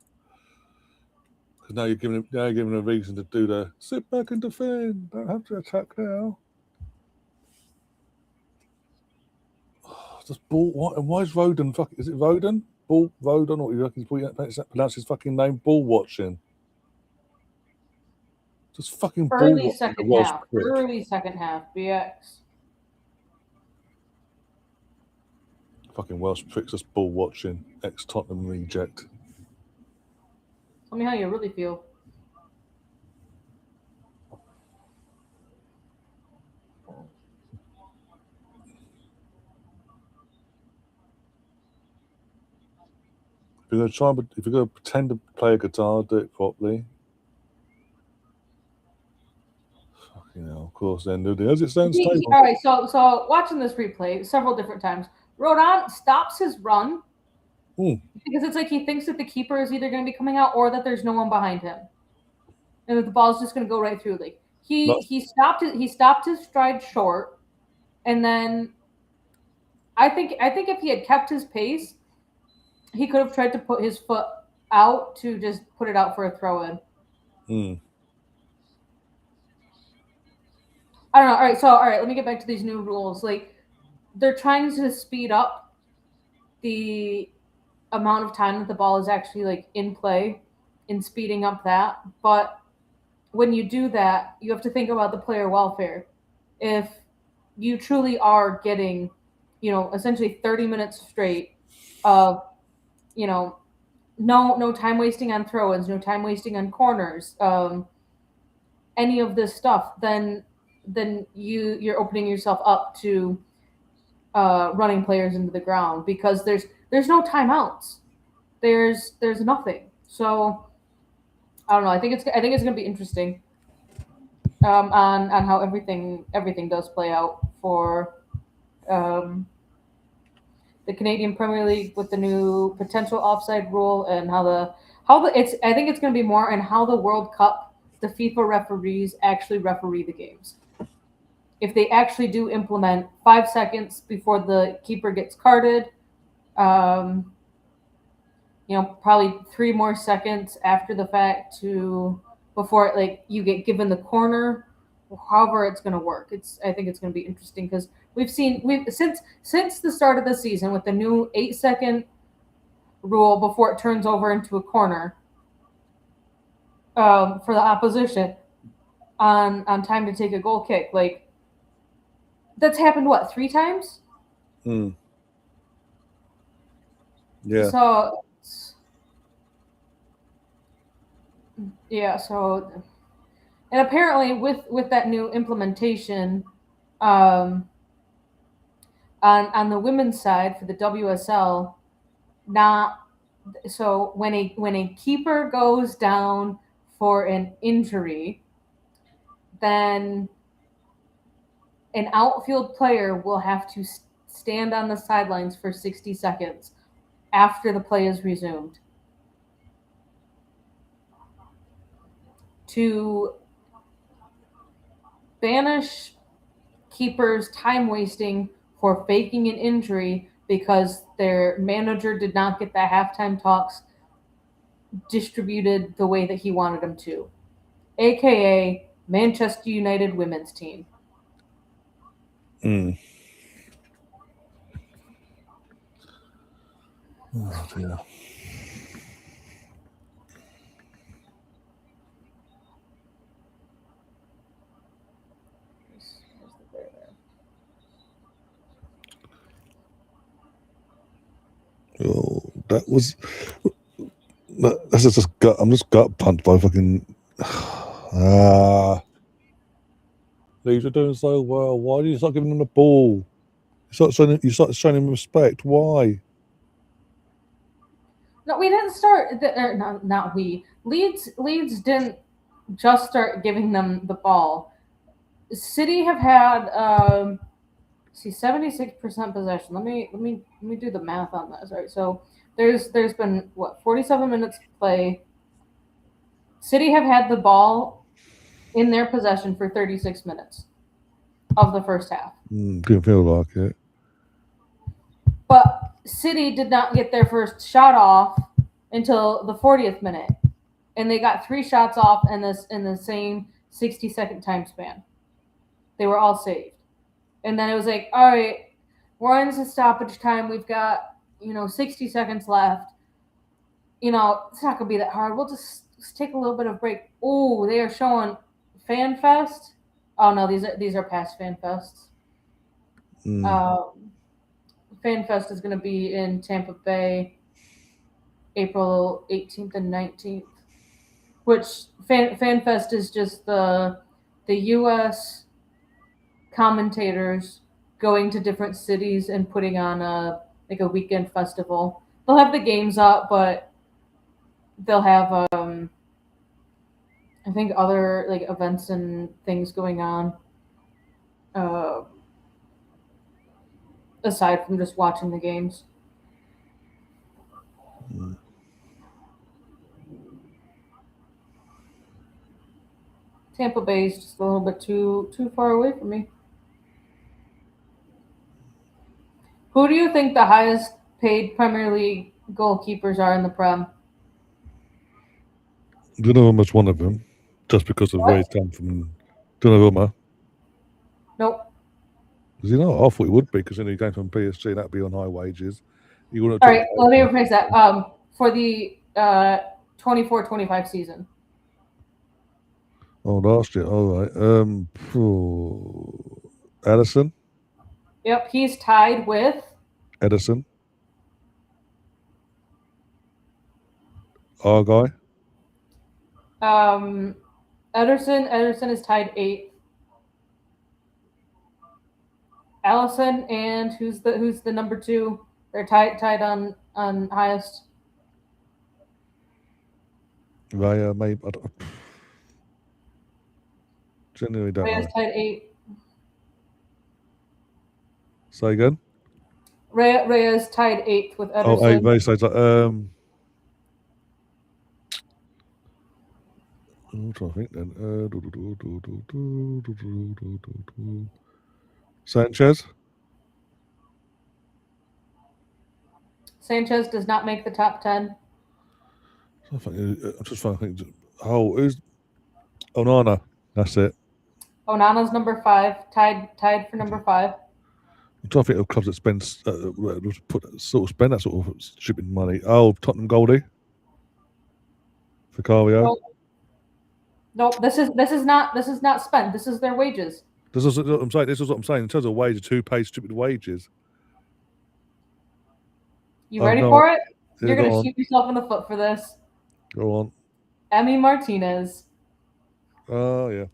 Because now you're giving a reason to do the sit back and defend. Don't have to attack now. Just ball. Why is Roden? Is it Roden? Roden, or you pronounce his fucking name? Ball watching. Just fucking early ball second watching. half. Early second half. BX. Fucking Welsh pricks, just ball watching. Ex-Tottenham reject. Tell me how you really feel. If you're gonna pretend to play a guitar, do it properly. Fucking hell, of course. Then do it as it stands. All right, so watching this replay several different times, Rodon stops his run because it's like he thinks that the keeper is either going to be coming out or that there's no one behind him, and that the ball's just going to go right through. Like he stopped his stride short, and then I think if he had kept his pace, he could have tried to put his foot out to just put it out for a throw in. I don't know. All right, let me get back to these new rules. Like, they're trying to speed up the amount of time that the ball is actually like in play and speeding up that. But when you do that, you have to think about the player welfare. If you truly are getting, essentially 30 minutes straight of, no time wasting on throw-ins, no time wasting on corners, any of this stuff, then you're opening yourself up to running players into the ground because there's no timeouts. There's nothing. So I don't know. I think it's going to be interesting on how everything does play out for um, the Canadian Premier League with the new potential offside rule and how the it's I think it's going to be more in how the World Cup the FIFA referees actually referee the games. If they actually do implement 5 seconds before the keeper gets carded, um, probably 3 more seconds after the fact to before like you get given the corner, however it's going to work. I think it's going to be interesting because we've since the start of the season with the new 8 second rule before it turns over into a corner for the opposition on time to take a goal kick. Like that's happened what 3 times? Yeah. So yeah, so and apparently with that new implementation on the women's side for the WSL, not so when a keeper goes down for an injury, then an outfield player will have to stand on the sidelines for 60 seconds after the play is resumed to banish keepers time wasting for faking an injury because their manager did not get the halftime talks distributed the way that he wanted them to, aka Manchester United women's team. Oh dear. Oh, that's just gut. I'm just gut punched by fucking. Leeds are doing so well. Why do you start giving them the ball? You start showing them respect. Why? No, we didn't start. Not we. Leeds didn't just start giving them the ball. City have had 76% possession. Let me do the math on this. All right, so there's been what 47 minutes play. City have had the ball in their possession for 36 minutes of the first half. Didn't feel like it. But City did not get their first shot off until the 40th minute, and they got 3 shots off in the same 60-second time span. They were all saved, and then it was like, all right, we're into stoppage time. We've got 60 seconds left. It's not gonna be that hard. We'll just take a little bit of break. Oh, they are showing Fan Fest. Oh no, these are past Fan Fests. Fan Fest is going to be in Tampa Bay, April 18th and 19th. Which Fan Fest is just the U.S. commentators going to different cities and putting on a weekend festival. They'll have the games up, but they'll have I think other events and things going on aside from just watching the games. Tampa Bay is just a little bit too far away from me. Who do you think the highest paid Premier League goalkeepers are in the Prem? Donnarumma's one of them, just because of where he's come from. Donnarumma. Nope. Is he not? I thought he would be, because then he came from PSG and that'd be on high wages. All right, let me rephrase that. For the 24-25 season. Oh, last year. All right. Edison. Yep, he's tied with Edison. Our guy. Ederson is tied 8th. Allison and who's the number 2? They're tied on highest. Raya, maybe. Genuinely don't Raya's know. tied 8. Say again. Raya's tied 8th with Oh, 8 Ederson. races. I'm trying to think then. Sanchez. Sanchez does not make the top 10. I'm just trying to think. Oh, who's Onana? That's it. Onana's number 5, tied for number 5. I'm trying to think of clubs that spend spend that sort of stupid money. Oh, Tottenham Goldie. Vicario. Nope. This is not spent. This is their wages. This is what I'm saying. This is what I'm saying. In terms of wages, who pays stupid wages? You ready for it? Yeah, You're go gonna on. shoot yourself in the foot for this. Go on. Emi Martinez. Oh yeah.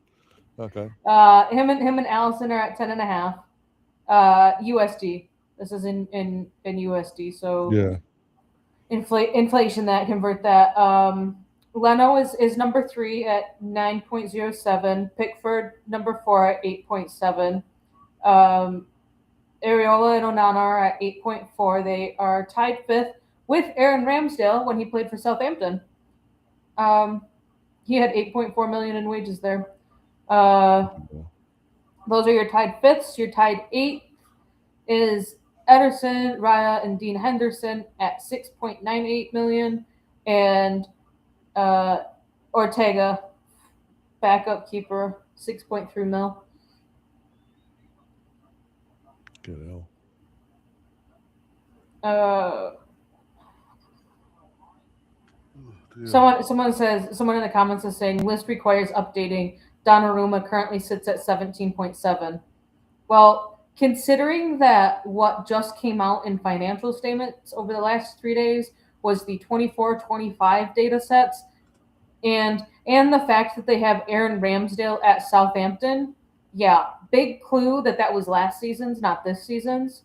Okay. Him and Allison are at 10.5. USD. This is in USD. So Yeah. inflation that convert that. Leno is number 3 at 9.07. Pickford number 4 at 8.7. Areola and Onana are at 8.4. They are tied 5th with Aaron Ramsdale when he played for Southampton. He had 8.4 million in wages there. Those are your tied 5ths. Your tied 8th is Ederson, Raya, and Dean Henderson at 6.98 million, and Ortega, backup keeper, 6.3 mil. Get out. Someone in the comments is saying list requires updating. Donnarumma currently sits at 17.7. Well, considering that what just came out in financial statements over the last 3 days was the 24-25 data sets, and the fact that they have Aaron Ramsdale at Southampton, yeah, big clue that was last season's, not this season's.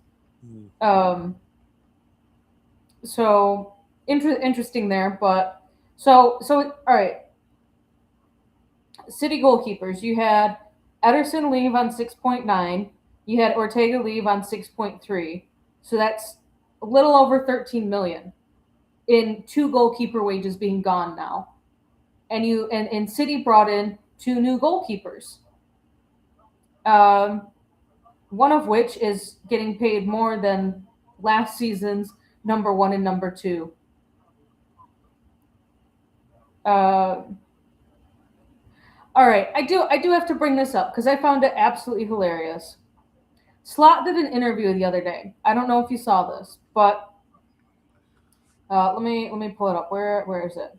So interesting there, but so all right. City goalkeepers, you had Ederson leave on 6.9. You had Ortega leave on 6.3. So that's a little over 13 million in 2 goalkeeper wages being gone now. And City brought in 2 new goalkeepers. One of which is getting paid more than last season's number 1 and number 2. All right, I do have to bring this up because I found it absolutely hilarious. Slot did an interview the other day. I don't know if you saw this, but let me pull it up. Where is it?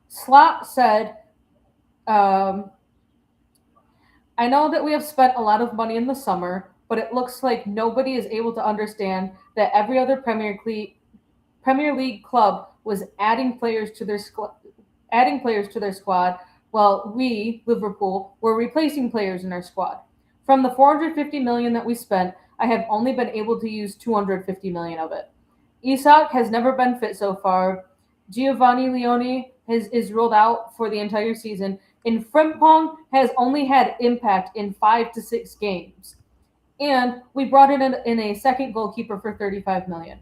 Slot said, I know that we have spent a lot of money in the summer, but it looks like nobody is able to understand that every other Premier League club was adding players to their squad. Well, we, Liverpool, were replacing players in our squad. From the 450 million that we spent, I have only been able to use 250 million of it. Isak has never been fit so far. Giovanni Leone is ruled out for the entire season. And Frimpong has only had impact in 5 to 6 games. And we brought in a second goalkeeper for 35 million.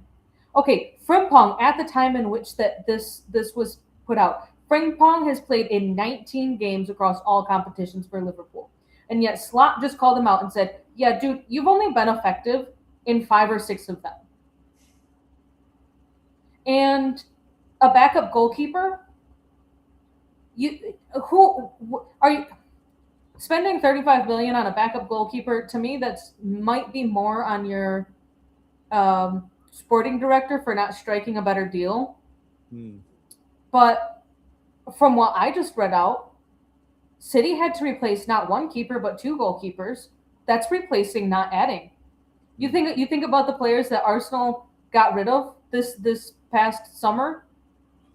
Okay, Frimpong, at the time in which this was put out, Frimpong has played in 19 games across all competitions for Liverpool. And yet Slot just called him out and said, yeah, dude, you've only been effective in 5 or 6 of them. And a backup goalkeeper, who are you spending 35 million on a backup goalkeeper? To me, that's might be more on your sporting director for not striking a better deal. But from what I just read out, City had to replace not 1 keeper but 2 goalkeepers. That's replacing, not adding. You think about the players that Arsenal got rid of this past summer.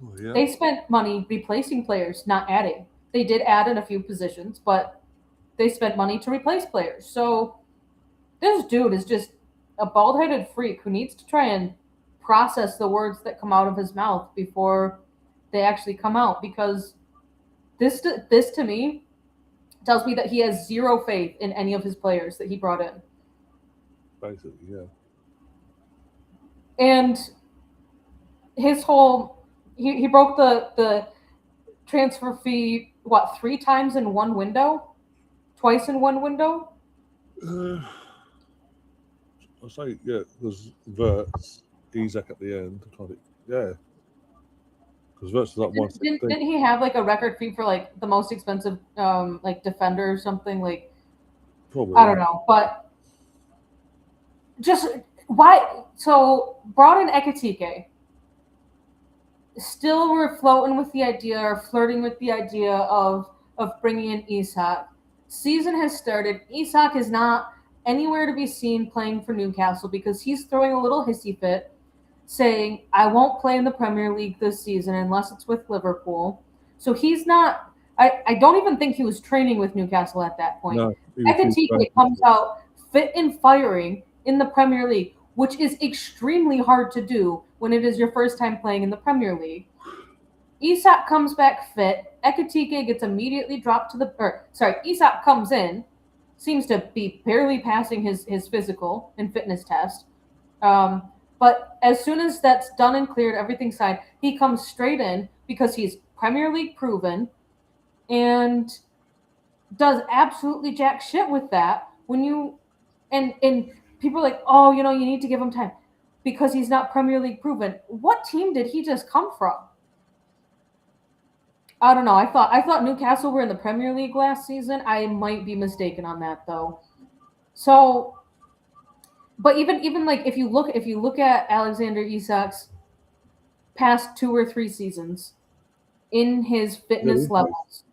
Oh, yeah. They spent money replacing players, not adding. They did add in a few positions, but they spent money to replace players. So This dude is just a bald-headed freak who needs to try and process the words that come out of his mouth before they actually come out, because this to me tells me that he has zero faith in any of his players that he brought in. Basically, yeah. And his whole he broke the transfer fee, what, 3 times in one window? Twice in one window? I'll say, yeah, there's Verts, Isaac at the end. Yeah. Because Verts is like 116. Didn't he have like a record fee for like the most expensive like defender or something? Like, Probably. I don't know. But just why? So brought in Ekitike. Still we're floating with the idea, or flirting with the idea of bringing in Isak. Season has started. Isak is not anywhere to be seen playing for Newcastle because he's throwing a little hissy fit, saying, I won't play in the Premier League this season unless it's with Liverpool. So he's not, I don't even think he was training with Newcastle at that point. No, Ekitike comes out fit and firing in the Premier League, which is extremely hard to do when it is your first time playing in the Premier League. Isak comes back fit. Ekitike gets immediately dropped to Isak comes in, seems to be barely passing his physical and fitness test. But as soon as that's done and cleared, everything's signed, he comes straight in because he's Premier League proven and does absolutely jack shit with that. And people are like, oh, you need to give him time because he's not Premier League proven. What team did he just come from? I don't know. I thought Newcastle were in the Premier League last season. I might be mistaken on that though. So, but even like if you look at Alexander Isak's past 2 or 3 seasons in his fitness levels,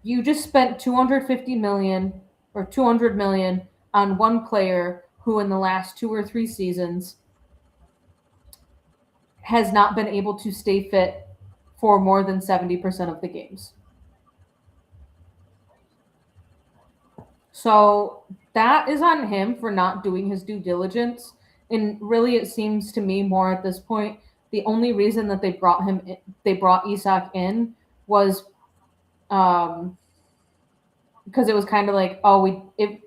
you just spent 250 million or 200 million on one player who in the last 2 or 3 seasons has not been able to stay fit for more than 70% of the games. So that is on him for not doing his due diligence. And really, it seems to me more at this point, the only reason that they brought Isak in was because it was kind of like, oh, if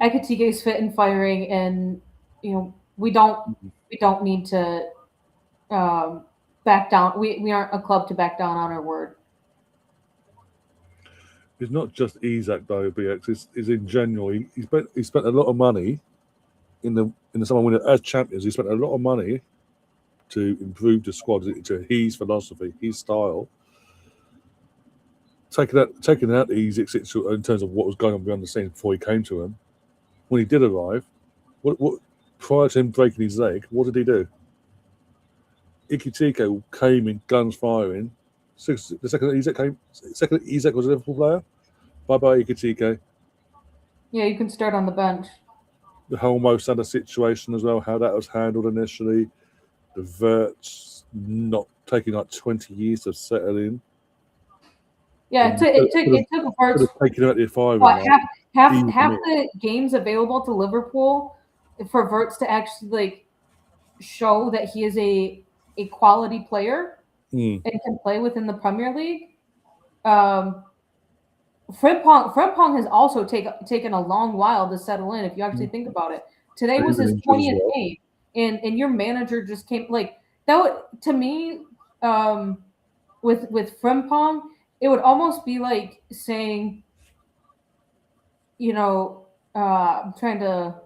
Ekitike's fit and firing, and we don't need to back down. We aren't a club to back down on our word. It's not just Isak though, BX. It's in general. He spent a lot of money in the summer winter as champions. He spent a lot of money to improve the squad to his philosophy, his style. Taking out the Isak in terms of what was going on behind the scenes before he came to him. When he did arrive, what prior to him breaking his leg, what did he do? Ekitike came in guns firing. The second Isak was a Liverpool player. Bye-bye, Ekitike. Yeah, you can start on the bench. The whole Mo Salah situation as well, how that was handled initially. The Verts not taking like 20 years to settle in. Yeah, it took Verts taking out the 5. Half the games available to Liverpool for Verts to actually like show that he is a quality player and can play within the Premier League. Frimpong has also taken a long while to settle in. If you actually think about it, today was his 20th game, and your manager just came like that. To me, with Frimpong, it would almost be like saying, I'm trying to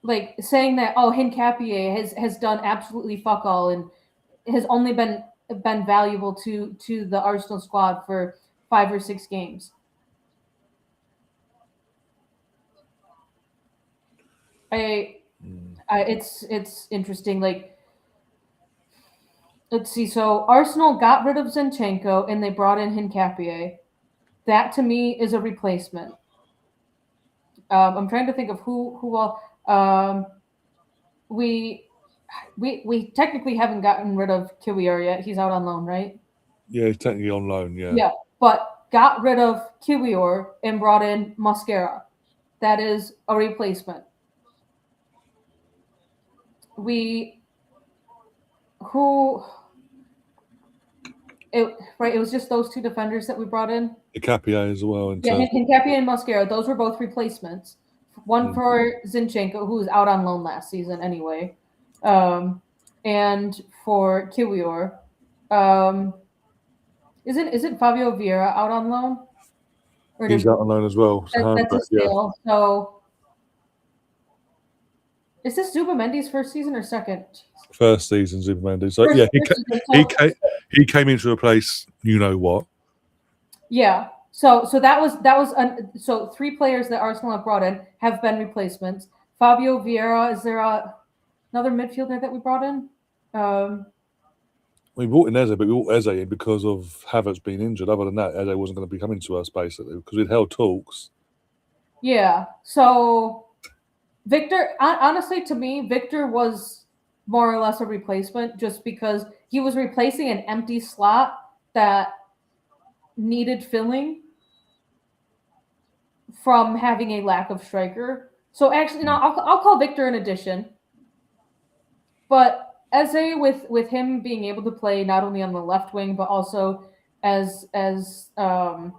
like saying that Hincapie has done absolutely fuck all and has only been valuable to the Arsenal squad for 5 or 6 games. It's interesting. Like, let's see. So Arsenal got rid of Zinchenko and they brought in Hincapie. That to me is a replacement. I'm trying to think of who all. We technically haven't gotten rid of Kiwior yet. He's out on loan, right? Yeah, he's technically on loan. Yeah. Yeah, but got rid of Kiwior and brought in Mosquera. that is a replacement. It was just those two defenders that we brought in. Capia as well. Hincapie and Mosquera, those were both replacements. One for Zinchenko, who was out on loan last season anyway, and for Kiwior. Isn't Fabio Vieira out on loan? Or he's out on loan as well. That's a sale. Yeah. So, is this Zubamendi's first season or second? First season, Zubamendi. So he came in to replace you know what. Yeah. So that was so 3 players that Arsenal have brought in have been replacements. Fabio Vieira, is there another midfielder that we brought in? We brought in Eze, but we brought Eze in because of Havertz being injured. Other than that, Eze wasn't going to be coming to us basically because we'd held talks. Yeah. So Victor, honestly, to me, Victor was more or less a replacement just because he was replacing an empty slot that needed filling from having a lack of striker. So actually, no, I'll call Victor an addition. But Eze, with him being able to play not only on the left wing but also as an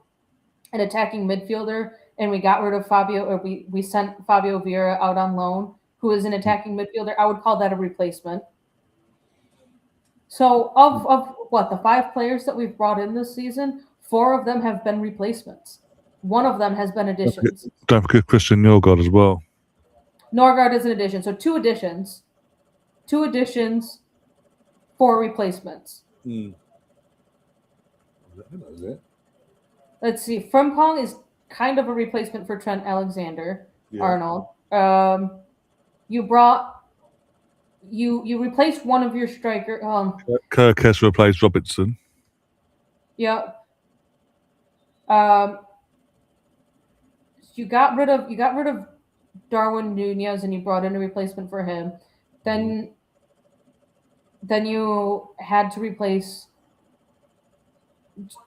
attacking midfielder, and we got rid of Fabio, or we sent Fabio Vieira out on loan, who is an attacking midfielder. I would call that a replacement. So of what, the 5 players that we've brought in this season, 4 of them have been replacements. 1 of them has been additions. Don't forget Christian Norgard as well. Norgard is an addition. So 2 additions. 2 additions, 4 replacements. That was it. Let's see. Frimpong is kind of a replacement for Trent Alexander-Arnold. You replaced one of your striker. Kirkes replaced Robertson. Yeah. You got rid of Darwin Nunez and you brought in a replacement for him. Then you had to replace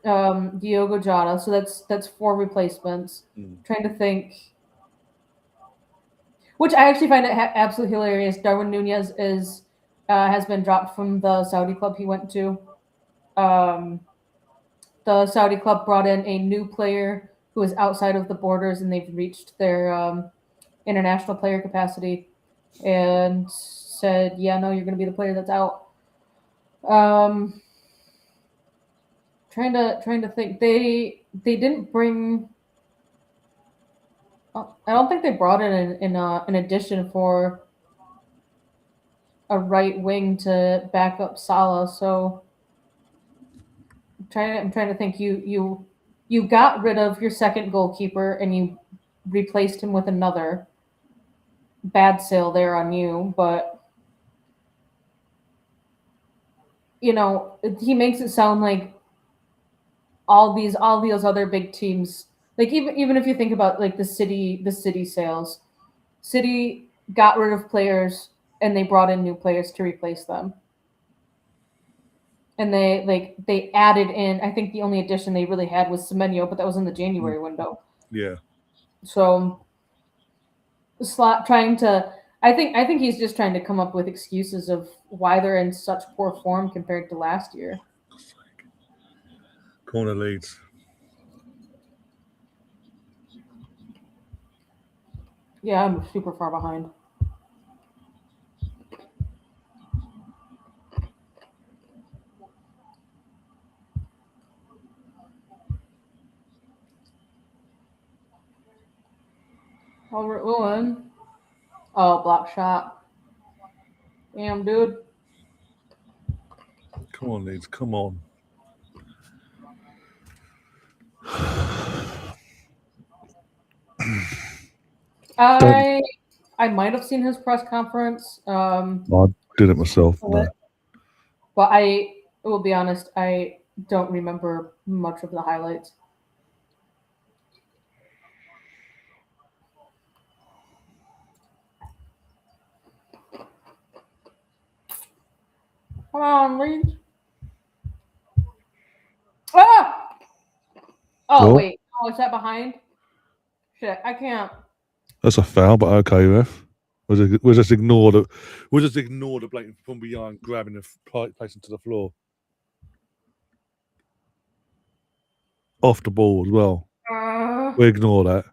Diogo Jota, so that's 4 replacements. Trying to think, which I actually find it absolutely hilarious. Darwin Nunez has been dropped from the Saudi club he went to. The Saudi club brought in a new player who is outside of the borders, and they've reached their international player capacity, and said, "Yeah, no, you're going to be the player that's out." Trying to think. They didn't bring. I don't think they brought in an addition for a right wing to back up Salah. So I'm trying to think. You got rid of your second goalkeeper and you replaced him with another. Bad sale there on you, but he makes it sound like all these other big teams, like even if you think about like the city sales, City got rid of players and they brought in new players to replace them. And they added in, I think the only addition they really had was Semenyo, but that was in the January window. Yeah. So Slot I think he's just trying to come up with excuses of why they're in such poor form compared to last year. Corner Leeds. Yeah, I'm super far behind. Albert Owen. Oh, block shot. Damn, dude. Come on, Leeds. Come on. I might have seen his press conference. I did it myself. No. But I will be honest, I don't remember much of the highlights. Come on, Leeds. Ah! Oh, wait. Oh, is that behind? Shit, I can't. That's a foul, but okay, ref. We'll just ignore the blatant from behind grabbing the placing to the floor. Off the ball as well. We ignore that.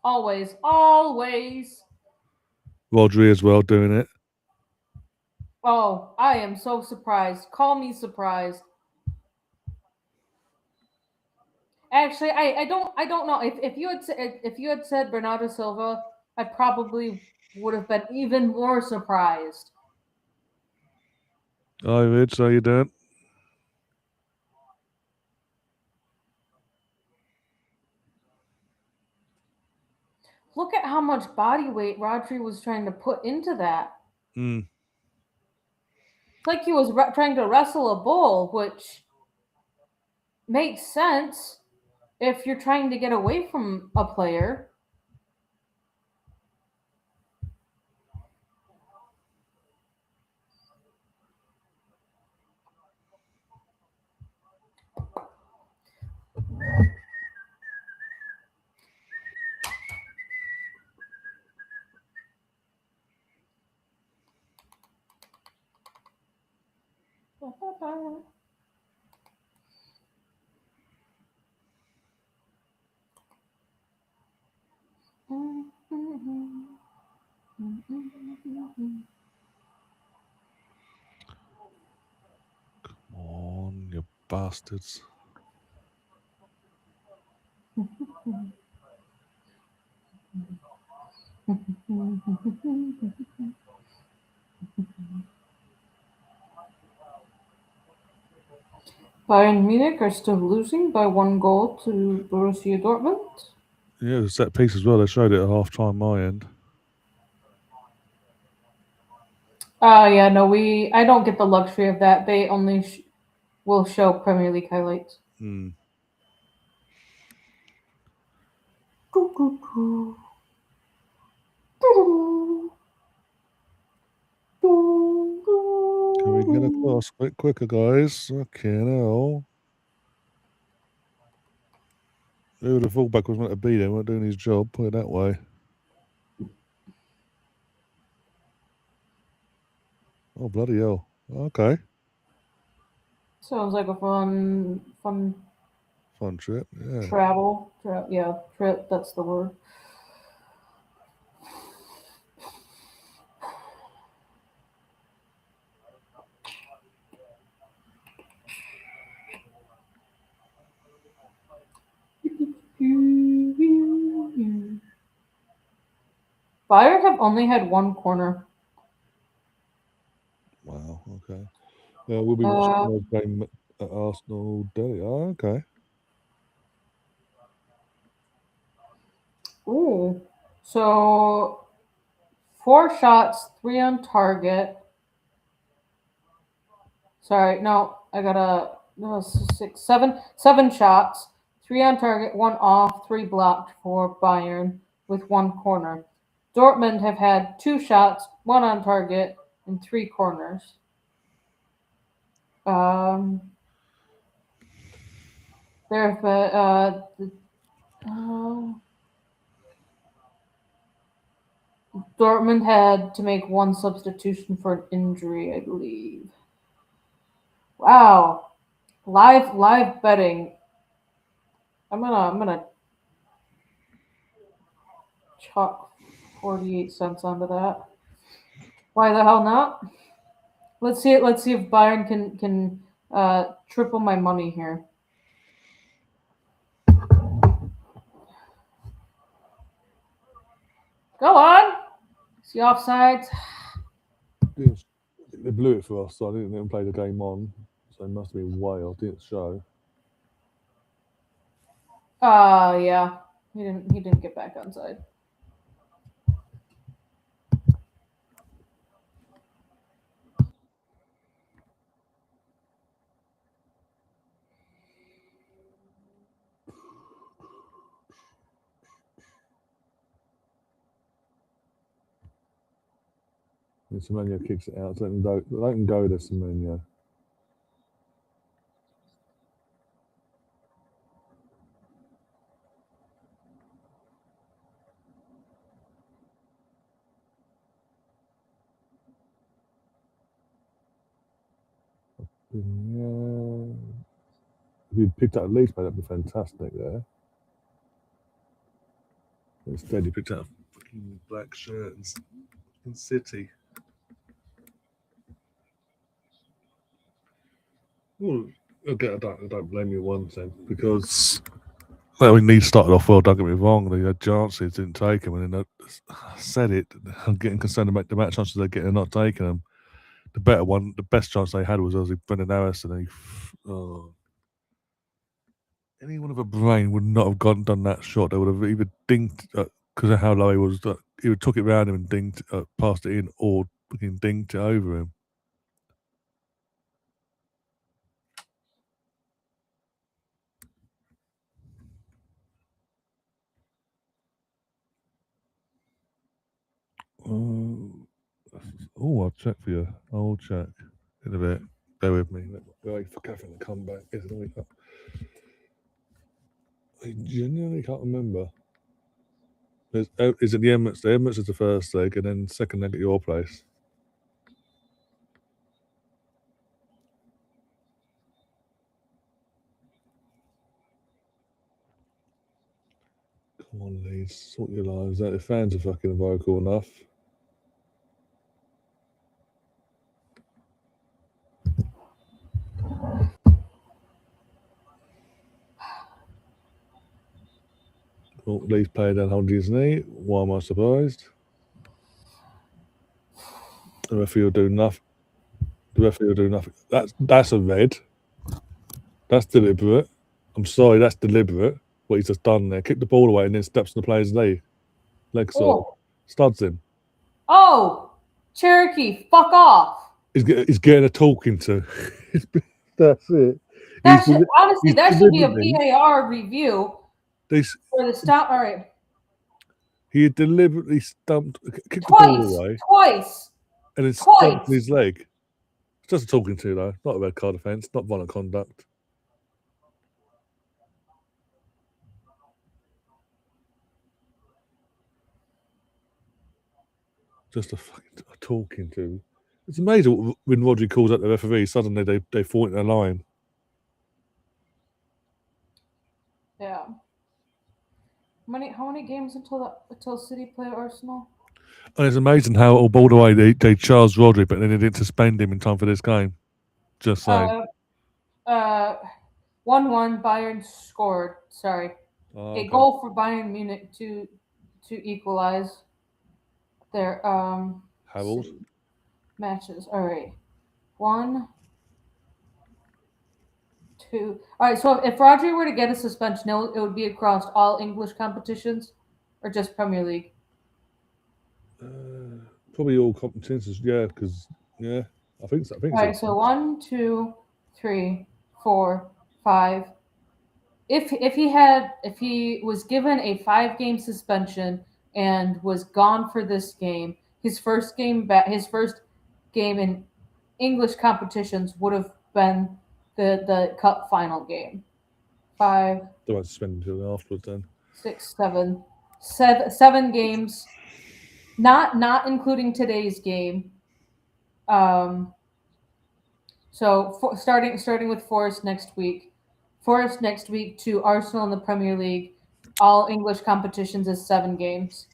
Always. Rodri as well doing it. Oh, I am so surprised. Call me surprised. Actually, I don't know if you had said Bernardo Silva, I probably would have been even more surprised. Hi, Rich. How you doing? Look at how much body weight Rodri was trying to put into that. Mm. It's like he was trying to wrestle a bull, which makes sense if you're trying to get away from a player. Come on, you bastards. Bayern Munich are still losing by 1 goal to Borussia Dortmund. Yeah, the set piece as well. They showed it at half time. My end. Yeah, no, I don't get the luxury of that. They only will show Premier League highlights. Hmm. Can we get across a bit quicker, guys? Fucking hell. Who the fullback was meant to be there? Weren't doing his job. Put it that way. Oh, bloody hell. Okay. Sounds like a fun Fun trip. Yeah. travel. Yeah, trip. That's the word. Bayern have only had 1 corner. Wow. Okay. We'll be watching the game at Arsenal Day. Oh, okay. Ooh. So 4 shots, 3 on target. Sorry, no, I got no, 7 shots, 3 on target, 1 off, 3 blocked for Bayern with 1 corner. Dortmund have had 2 shots, 1 on target, and 3 corners. There have Dortmund had to make 1 substitution for an injury, I believe. Wow, live betting. I'm gonna chalk 48 cents onto that. Why the hell not? Let's see it. Let's see if Bayern can triple my money here. Go on. See offsides. They blew it for us, so I didn't let them play the game on. So it must be way off. Didn't show. Yeah. He didn't get back onside. And Semenya kicks it out. So they can go to Semenya. If you'd picked up Leeds, that'd be fantastic there. Instead, he picked up a fucking black shirt in City. Well, okay, I don't blame you one thing because Leeds started off well. Don't get me wrong; they had chances, didn't take them, and then I said it. I'm getting concerned about the amount of chances they're getting, not taking them. The best chance they had was Brendan Harrison. Anyone with a brain would not have done that shot. They would have either dinked because of how low he was. He would took it around him and dinged, passed it in, or fucking dinged it over him. I'll check for you. I'll check in a bit. Bear with me. Wait for Catherine to come back. I genuinely can't remember. Is it the Emirates? The Emirates is the first leg, and then second leg at your place. Come on, Leeds, sort your lives out. The fans are fucking vocal enough. Oh, Leeds player down holding his knee. Why am I surprised? The referee will do nothing. That's a red. That's deliberate. I'm sorry, that's deliberate. What he's just done there. Kicked the ball away and then steps on the player's leg. Legs up. Studs him. Oh, Cherokee, fuck off. He's getting a talking to. That's it. That should be a VAR review for the stop. All right. He deliberately kicked the ball away. Twice. And then stomped his leg. It's just a talking to, though. Not a red card offence. Not violent conduct. Just a fucking talking to. It's amazing when Rodri calls out the referee, suddenly they fall into a line. Yeah. How many games until City play Arsenal? And it's amazing how all the way they charged Rodri, but then they didn't suspend him in time for this game. Just saying. 1-1. Bayern scored. Sorry. A goal for Bayern Munich to equalize their Harold matches. All right. 1, 2. All right. So if Rodri were to get a suspension, it would be across all English competitions, or just Premier League. Probably all competences, yeah, because I think so. All right, so 1, 2, 3, 4, 5. If he was given a 5-game suspension and was gone for this game, his first game in English competitions would have been the cup final game. 5. They won't suspend until afterwards then. 6, 7. 7 games, not including today's game. So starting with Forest next week. Forest next week to Arsenal in the Premier League. All English competitions is 7 games.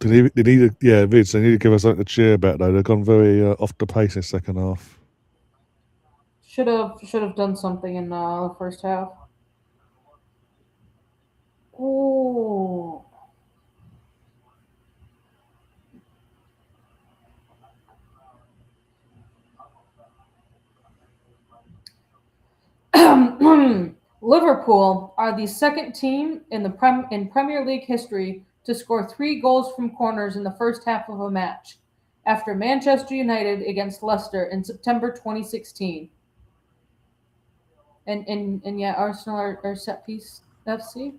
Vids, they need to give us something to cheer about, though. They've gone very off the pace in the second half. Should have done something in the first half. Oh. Liverpool are the second team in Premier League history to score 3 goals from corners in the first half of a match, after Manchester United against Leicester in September 2016. And yeah, Arsenal are set piece FC.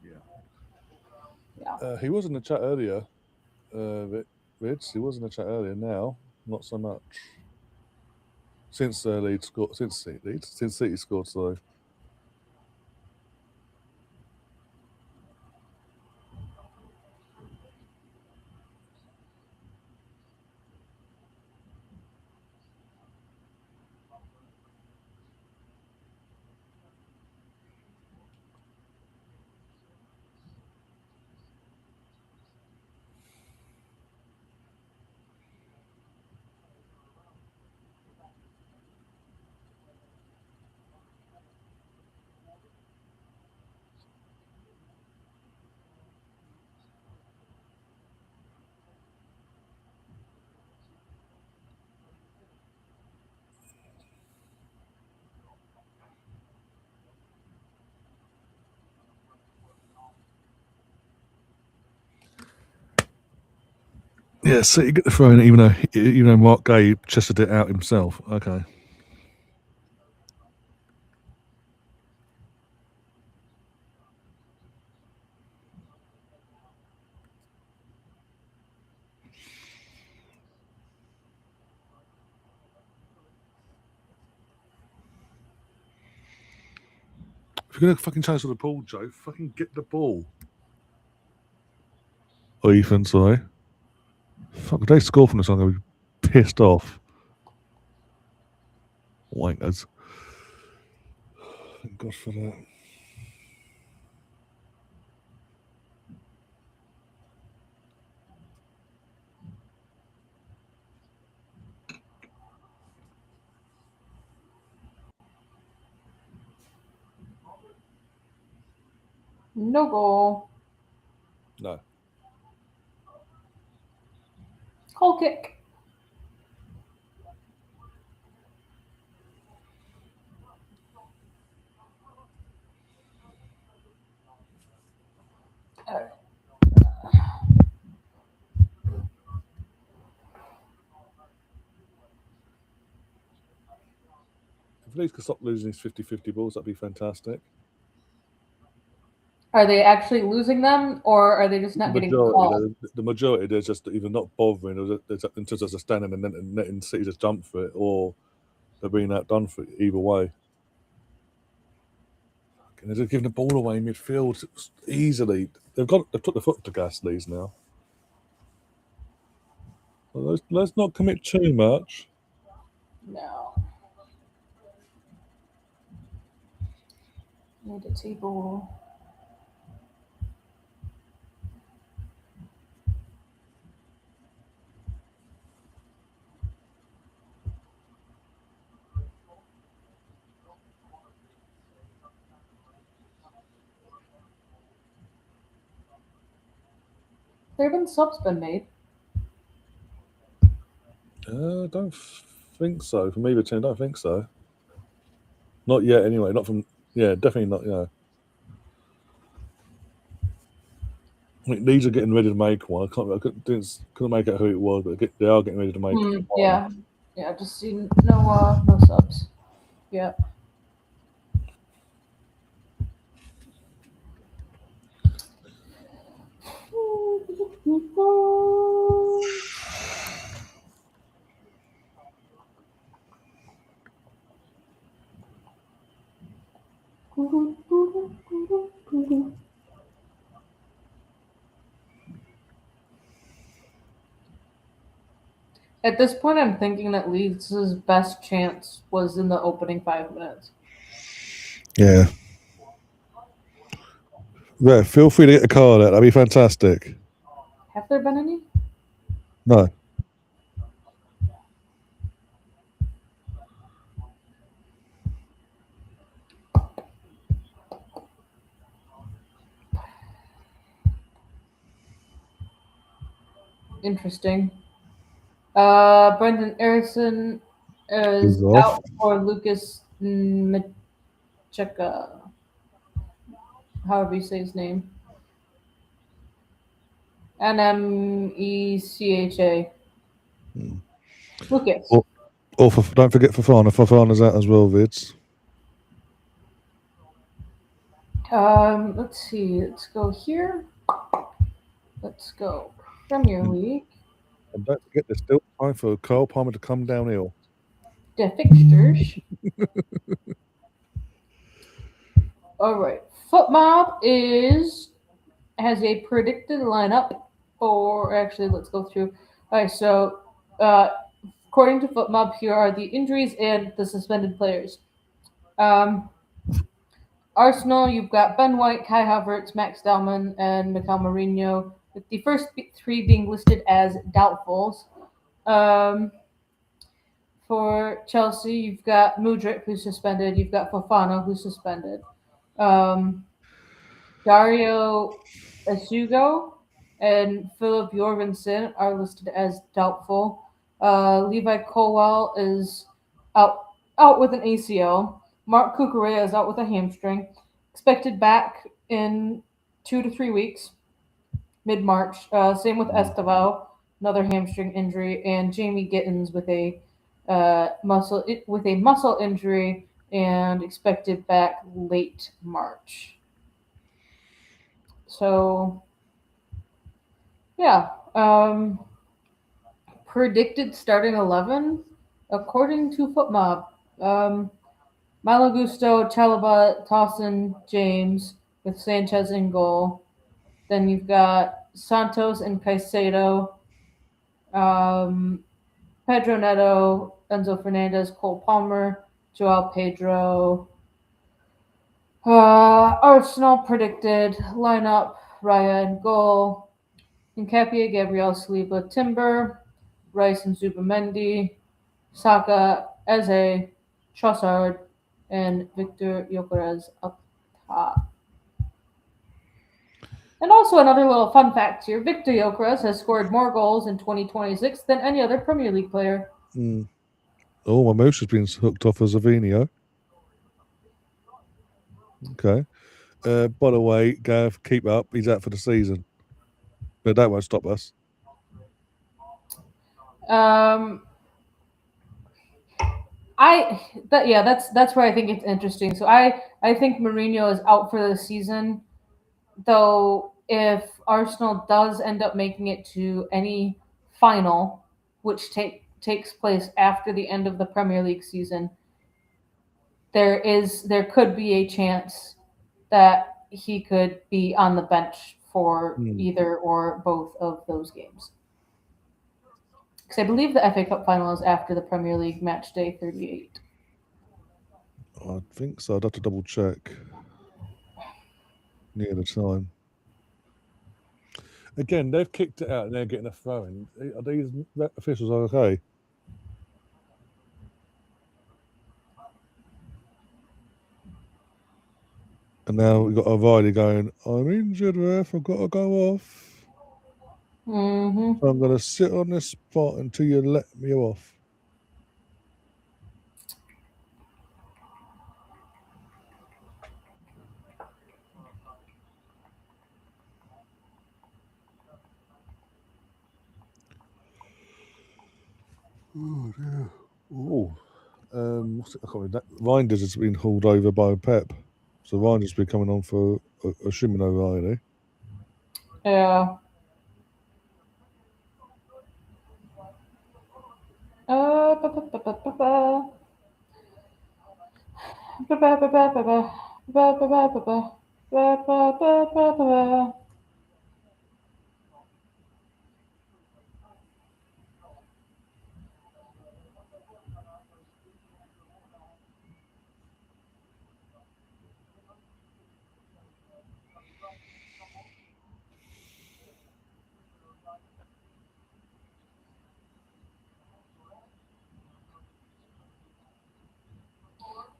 Yeah. He was in the chat earlier. Rich, he was in the chat earlier. Now, not so much. Since Leeds scored, since City scored, so. Yeah, City get the throw in, even though Mark Gay chested it out himself. Okay. If you're gonna fucking chase for the ball, Joe, fucking get the ball. Oh, Ethan, sorry. Fuck, if they score from this, I'm gonna be pissed off. Wankers. Thank God for that. No goal. No. Goal kick. If Leeds could stop losing these 50-50 balls, that'd be fantastic. Are they actually losing them, or are they just not getting called? The majority, they're just either not bothering, or they're just standing and letting City just jump for it, or they're being outdone for it. Either way, and they're just giving the ball away in midfield easily. They've took the foot to gas, Leeds now. Well, let's not commit too much. No. Need a table. There have been subs been made. I don't think so. From either team, I don't think so. Not yet, anyway. Not from. Yeah, definitely not. Yeah. I mean, Leeds are getting ready to make one. Couldn't make out who it was, but they are getting ready to make one. Yeah, I've just seen no subs. Yeah. At this point, I'm thinking that Leeds' best chance was in the opening 5 minutes. Yeah. Yeah, feel free to get a card out. That'd be fantastic. Have there been any? No. Interesting. Brendan Erickson is out for Lucas check however you say his name. Nmecha. Hmm. Lucas. Or don't forget Fafana. Fafana's out as well, Vids. Let's see. Let's go here. Let's go Premier And, League. and don't forget there's still time for Carl Palmer to come downhill. The fixtures. All right. Foot Mob is has a predicted lineup. Or actually, let's go through. All right. So, uh, according to Foot Mob, here are the injuries and the suspended players. Um, Arsenal, you've got Ben White, Kai Havertz, Max Dallman, and Mikel Mourinho, with the first three being listed as doubtfuls. Um, for Chelsea, you've got Mudryk, who's suspended. You've got Fofana, who's suspended. Um, Dario Esugo and Philip Jorgensen are listed as doubtful. Levi Colwell is out out with an ACL. Mark Cucurella is out with a hamstring. Expected back in 2 to 3 weeks, mid March. Same with Mm. Estevao, another hamstring injury, and Jamie Gittins with a muscle injury and expected back late March. So yeah, predicted starting 11 according to FootMob. Um, Malagusto, Chalaba, Tossin, James with Sanchez in goal. Then you've got Santos and Caicedo, um, Pedro Neto, Enzo Fernandez, Cole Palmer, Joao Pedro. Arsenal predicted lineup: Raya in goal, Nkapia, Gabriel Saliba, Timber, Rice and Zubamendi, Saka, Eze, Trossard, and Victor Yokeres up top. And also another little fun fact here: Victor Yokeres has scored more goals in 2026 than any other Premier League player. Mm. Oh, my mouse has been hooked off as a Vino. Okay. By the way, Gav, keep up. He's out for the season. But that won't stop us. Um, that's where I think it's interesting. So I think Mourinho is out for the season. Though if Arsenal does end up making it to any final, which takes place after the end of the Premier League season, there could be a chance that he could be on the bench for Mm. either or both of those games. Because I believe the FA Cup final is after the Premier League match day 38. I think so. I'd have to double check near the time. Again, they've kicked it out and they're getting a throw in. Are these officials okay? And now we've got O'Reilly going, I'm injured, ref. I've got to go off. Mm-hmm. So I'm going to sit on this spot until you let me off. Oh, dear. Oh, what's it? I can't remember. Reinders has been hauled over by Pep. So Reinders has been coming on for a Shimon O'Reilly. Yeah. Ba, ba, ba, ba, ba, ba. Ba, ba, ba, ba, ba, ba. Ba, ba, ba, ba, ba. Ba, ba, ba, ba, ba, ba.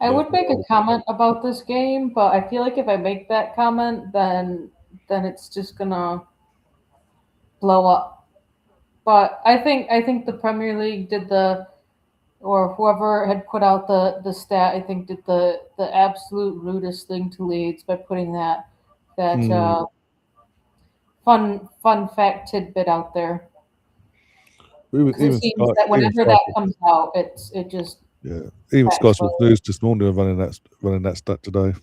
I Yeah. would make a comment about this game, but I feel like if I make that comment, then it's just gonna blow up. But I think the Premier League did the or whoever had put out the stat, I think did the absolute rudest thing to Leeds by putting that fun fact tidbit out there. Because it Even seems Sky, that even whenever Sky, that comes out, it just yeah, even Sky Sports backfires. News this morning are running that stat today.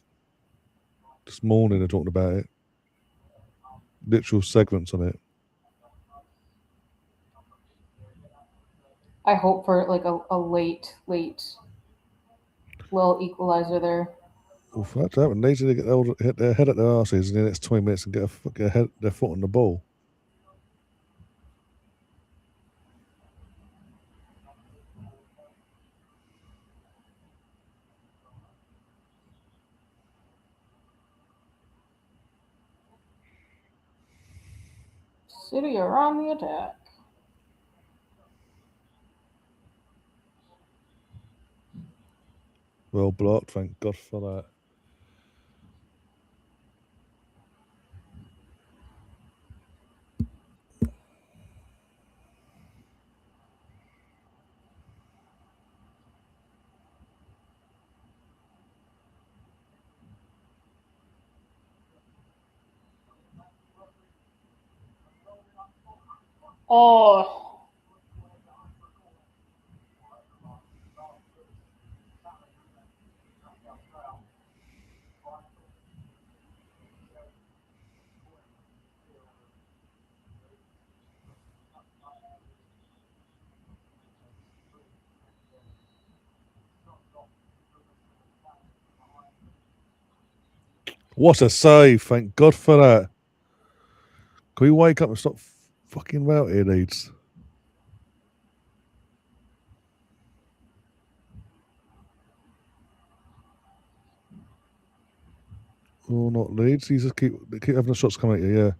This morning they're talking about it. Literal segments on it. I hope for like a late little equalizer there. Well, for that to happen, they need to hit their head at their asses in the next 20 minutes and get their foot on the ball. City are on the attack. Well blocked, thank God for that. Oh, What a save, thank God for that. Can we wake up and stop fucking about here, Leeds? Oh, not Leeds. You just keep having the shots coming at you, yeah.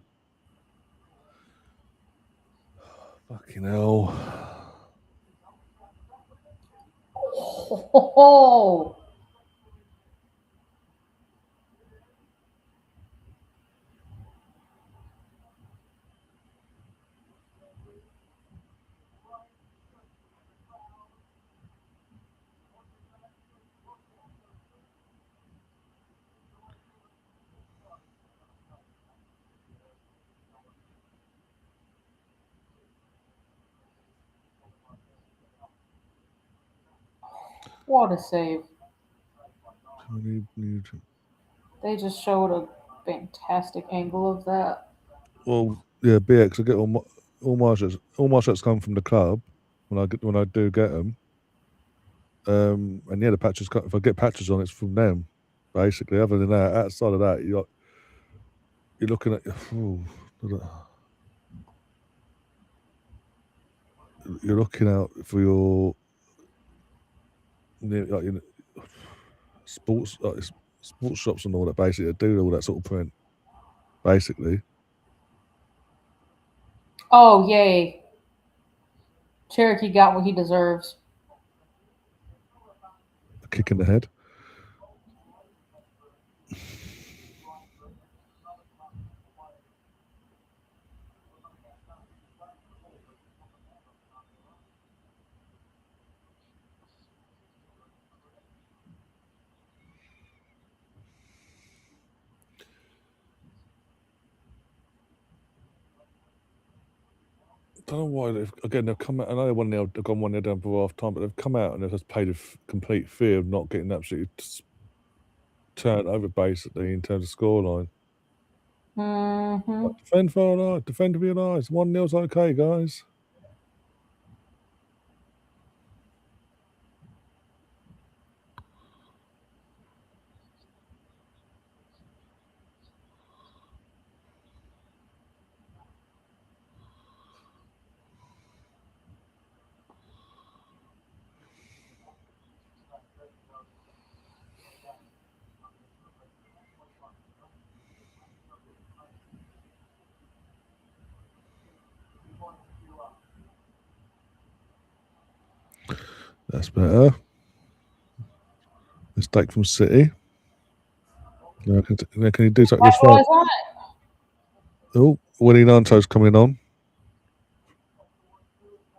Fucking hell. oh. What a save. They just showed a fantastic angle of that. Well, yeah, BX. I get all my shots come from the club when I do get them. And yeah, the patches. If I get patches on, it's from them. Basically, other than that, outside of that, you're looking at. You're looking out for your like, sports sports shops and all that. Basically, that do all that sort of print. Basically, Oh, yay. Cherokee got what he deserves. a kick in the head. Don't know why they've come out. I know they've gone 1-0 down for half time, but they've come out and they've just played with complete fear of not getting absolutely turned over basically in terms of scoreline. Mm-hmm. Defend for our lives. Defend to be alive. 1-0's okay, guys. That's better. Mistake from City. Now can you do something this right? Oh, Willie Nanto's coming on.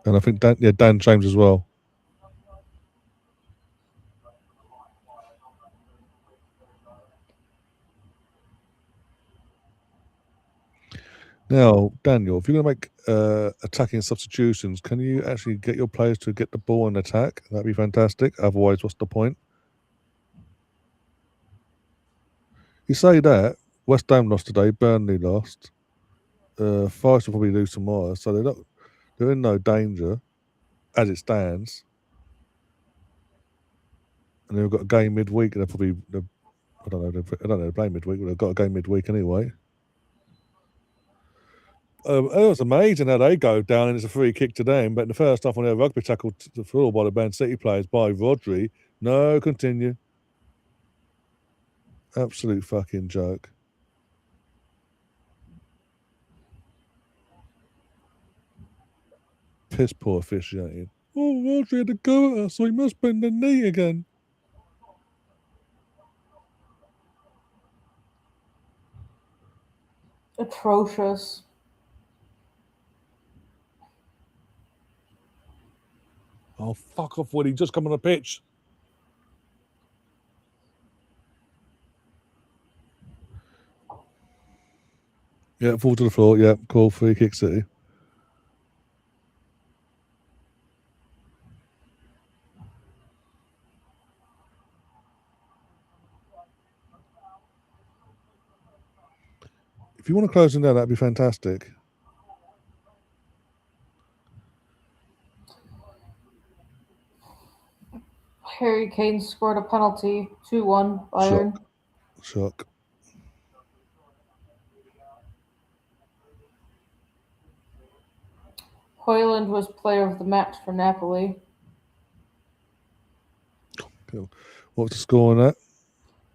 And I think Dan James as well. Now, Daniel, if you're going to make attacking substitutions, can you actually get your players to get the ball and attack? That'd be fantastic. Otherwise, what's the point? You say that West Ham lost today, Burnley lost. Forest will probably lose tomorrow, so they're in no danger as it stands. And they've got a game midweek, and I don't know. I don't know. They play midweek, but they've got a game midweek anyway. It was amazing how they go down, and it's a free kick to them. But in the first half, when they rugby tackled to the floor by the Man City players by Rodri, no, continue. Absolute fucking joke. Piss poor officiating. Oh, Rodri had a go at us, so he must bend the knee again. Atrocious. Oh, fuck off, Woody. Just come on the pitch. Yeah, fall to the floor. Yeah, cool. Free kick City. If you want to close them down, that'd be fantastic. Harry Kane scored a penalty. 2-1 Bayern. Shock. Hoyland was player of the match for Napoli. Cool. What's the score on that?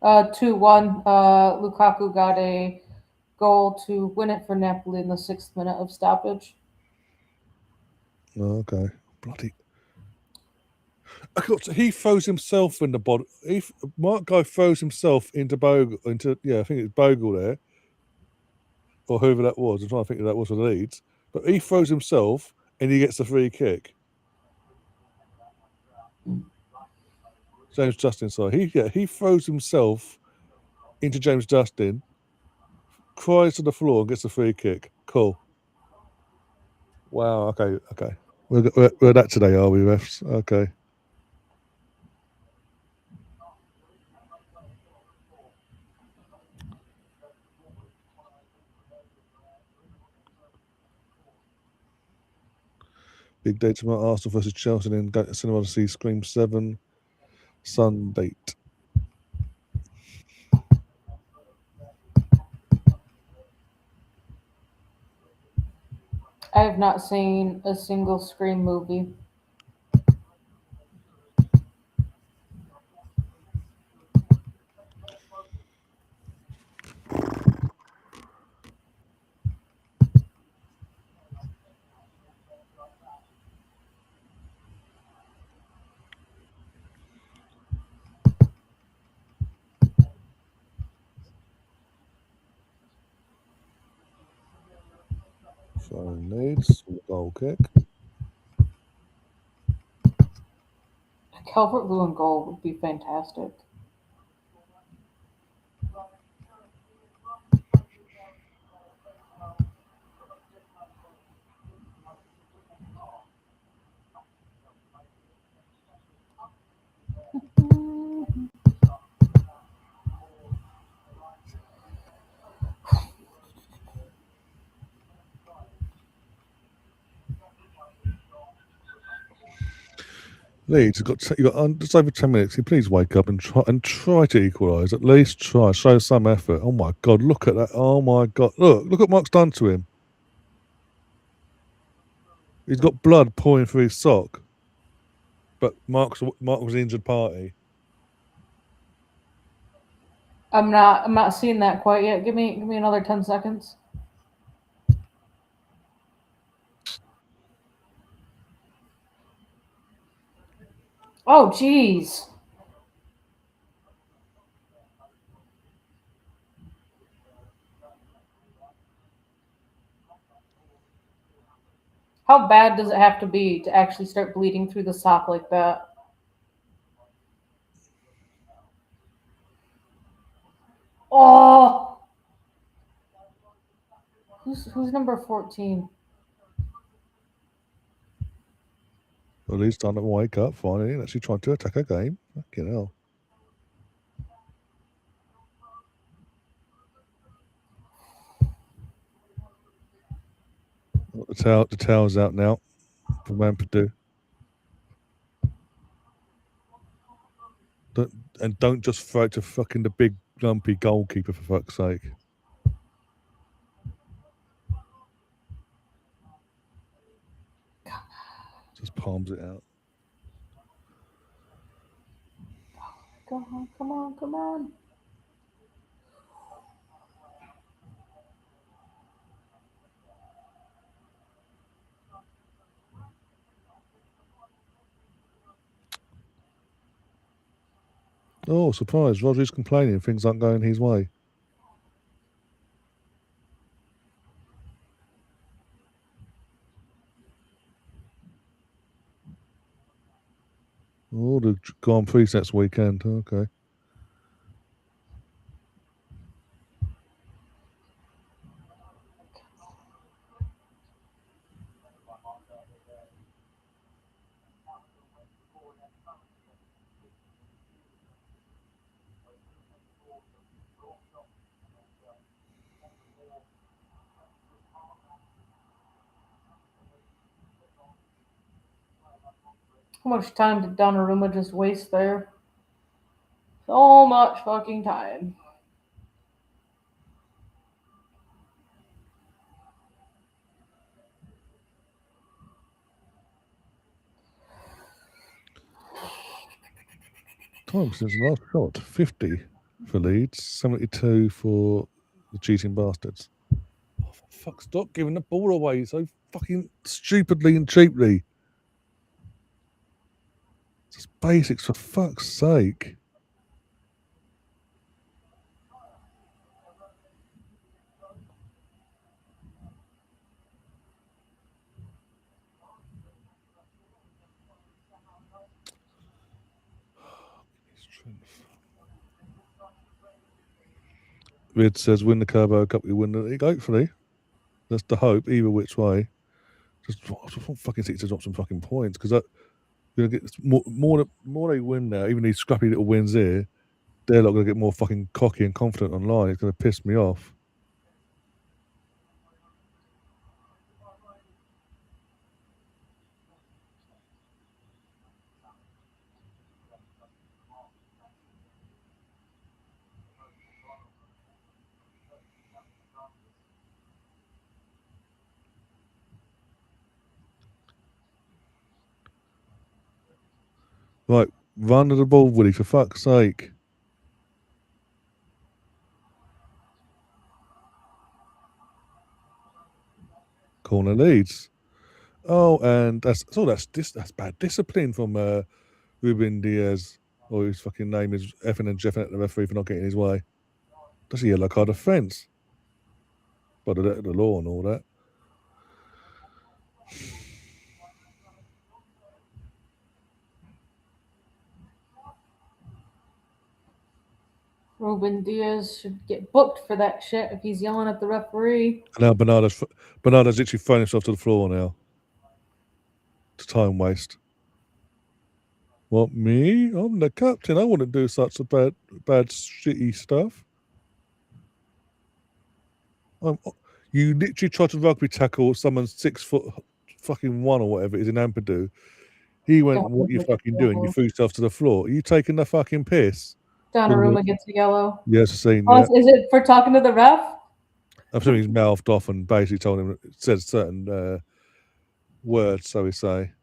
2-1. Lukaku got a goal to win it for Napoli in the 6th minute of stoppage. Oh, okay. Bloody. He throws himself in the body. Mark Guy throws himself into Bogle. I think it's Bogle there, or whoever that was. I'm trying to think who that was for Leeds. But he throws himself, and he gets the free kick. James Justin, sorry. He throws himself into James Justin, cries to the floor, and gets the free kick. Cool. Wow. Okay. We're that today, are we, refs? Okay. Big day tomorrow, Arsenal versus Chelsea, and then go to cinema to see Scream 7 Sunday. I have not seen a single Scream movie. So Leeds, goal kick. Calvert-Lewin goal would be fantastic. Leeds, you got just over 10 minutes. Can you please wake up and try to equalise? At least try. Show some effort. Oh my God, look at that. Oh my God, look what Mark's done to him. He's got blood pouring through his sock. But Mark was the injured party. I'm not seeing that quite yet. Give me another 10 seconds. Oh, jeez. How bad does it have to be to actually start bleeding through the sock like that? Oh! Who's number 14? Well, he's starting to wake up finally and actually trying to attack a game. Fucking hell. The towel's out now for Mampadu. Don't just throw it to fucking the big lumpy goalkeeper, for fuck's sake. Just palms it out. Come on, come on, come on. Oh, surprise. Rodri's complaining things aren't going his way. Oh, the Grand Prix next weekend. Okay. How much time did Donnarumma just waste there? So much fucking time. Time since the last shot. 50 for Leeds, 72 for the cheating bastards. Oh, for fuck, stop giving the ball away so fucking stupidly and cheaply. Just basics, for fuck's sake. Rid says win the Carabao Cup, you win the league. Hopefully. That's the hope, either which way. Just want fucking City to drop some fucking points because you're gonna get more they win now, even these scrappy little wins here, they're not gonna get more fucking cocky and confident online. It's gonna piss me off. Right, run to the ball, Woody, for fuck's sake. Corner Leeds. Oh, and that's bad discipline from Ruben Diaz, or his fucking name is effing and jeffing at the referee for not getting his way. That's a yellow card offence. But the law and all that. Ruben Diaz should get booked for that shit if he's yelling at the referee. And now Bernardo's literally thrown himself to the floor now. It's time waste. What, me? I'm the captain. I wouldn't do such a bad shitty stuff. You literally tried to rugby tackle someone 6 foot fucking 1 or whatever it is in Ampadu. He went, what are you fucking doing? You threw yourself to the floor. Are you taking the fucking piss? Donnarumma gets a yellow. Yes, I've seen. Oh, Yeah. is it for talking to the ref? I'm assuming he's mouthed off and basically told him, it says certain words, so we say,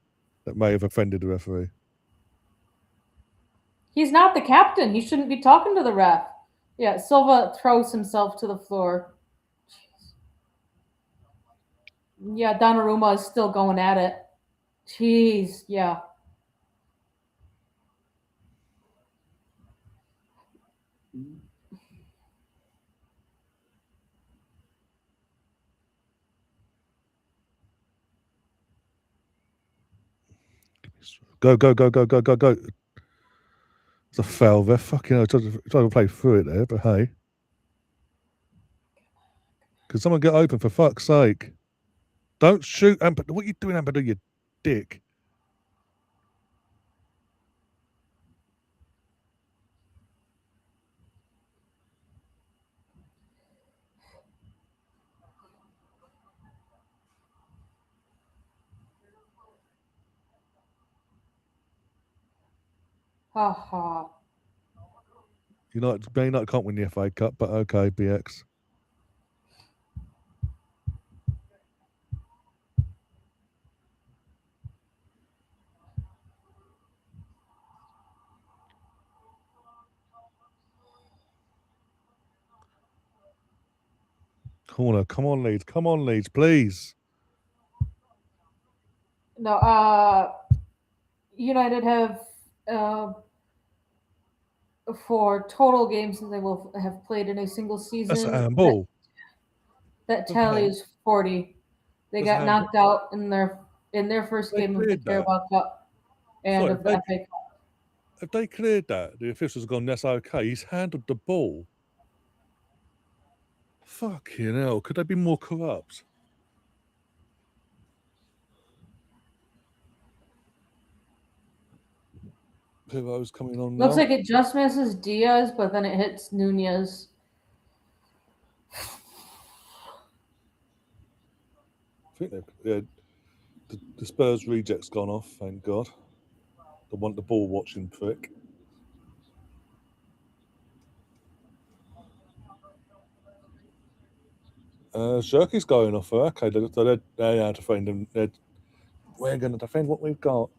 that may have offended the referee. He's not the captain. He shouldn't be talking to the ref. Yeah, Silva throws himself to the floor. Jeez. Yeah, Donnarumma is still going at it. Jeez, yeah. Go. It's a foul there. Fucking hell. Tried to play through it there, but hey. Can someone get open for fuck's sake? Don't shoot, Ampadu. What are you doing, Ampadu, you dick? Ha ha. Man United can't win the FA Cup, but okay, BX. Corner, come on, Leeds, please. No, United have for total games that they will have played in a single season. That's a handball. That tally is 40. They got knocked out in their first game of the Carabao Cup and of the FA Cup. If they cleared that, the officials have gone, that's okay. He's handled the ball. Fucking hell, could they be more corrupt? Pivo's coming on now. Looks like it just misses Diaz, but then it hits Nunez. I think the Spurs reject's gone off, thank God. They want the ball watching prick. Shirky's going off her. Okay, they're out to defend him. We're going to defend what we've got.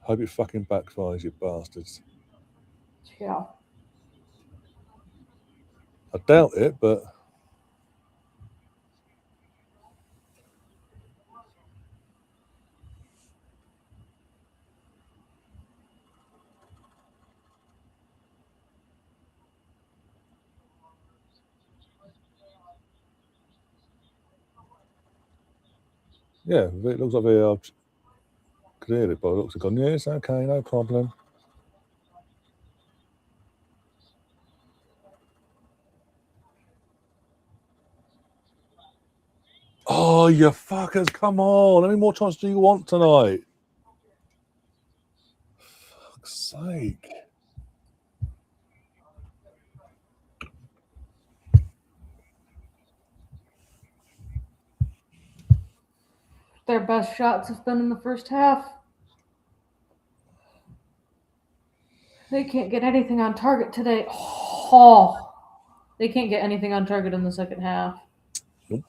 Hope it fucking backfires, you bastards. Yeah. I doubt it, but... Yeah, it looks like they are cleared it, but it looks like, yes, okay, no problem. Oh, you fuckers, come on. How many more chances do you want tonight? For fuck's sake. Their best shots have been in the first half. They can't get anything on target today. Oh, they can't get anything on target in the second half. Nope.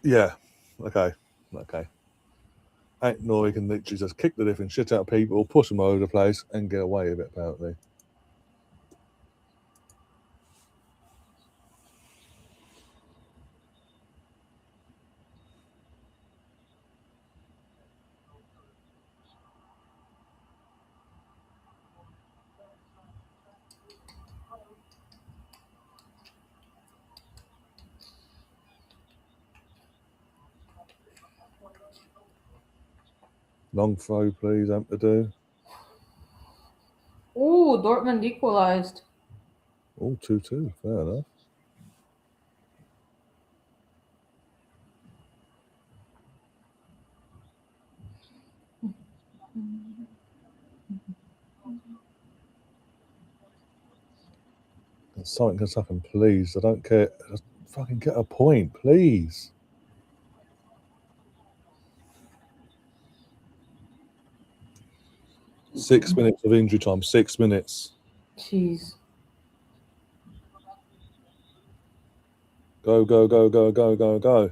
Yeah, okay. Ain't Nori can literally just kick the different shit out of people, push them all over the place, and get away with it, apparently. Long throw, please, Ampadu. Ooh, Dortmund equalized. Oh, 2-2, fair enough. Something can happen, please. I don't care. Just fucking get a point, please. Six minutes of injury time. 6 minutes. Jeez. Go, go, go, go, go, go, go.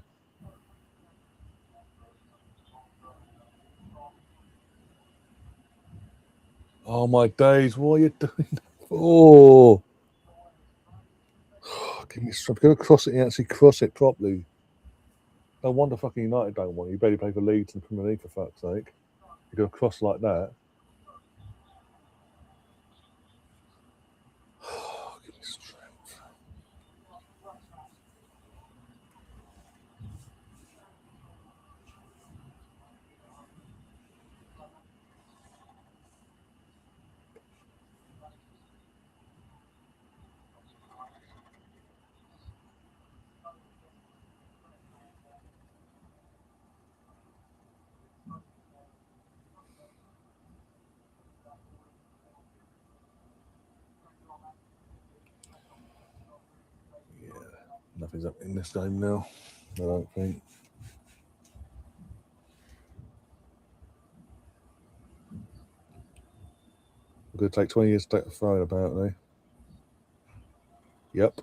Oh my days, what are you doing that for? Give me strength. Go across it and actually cross it properly. No wonder fucking United don't want you. You barely play for Leeds in the Premier League, for fuck's sake. You go across like that. Give me strength. Yeah, nothing's up in this game now, I don't think. We're going to take 20 years to take the throne, apparently. Yep.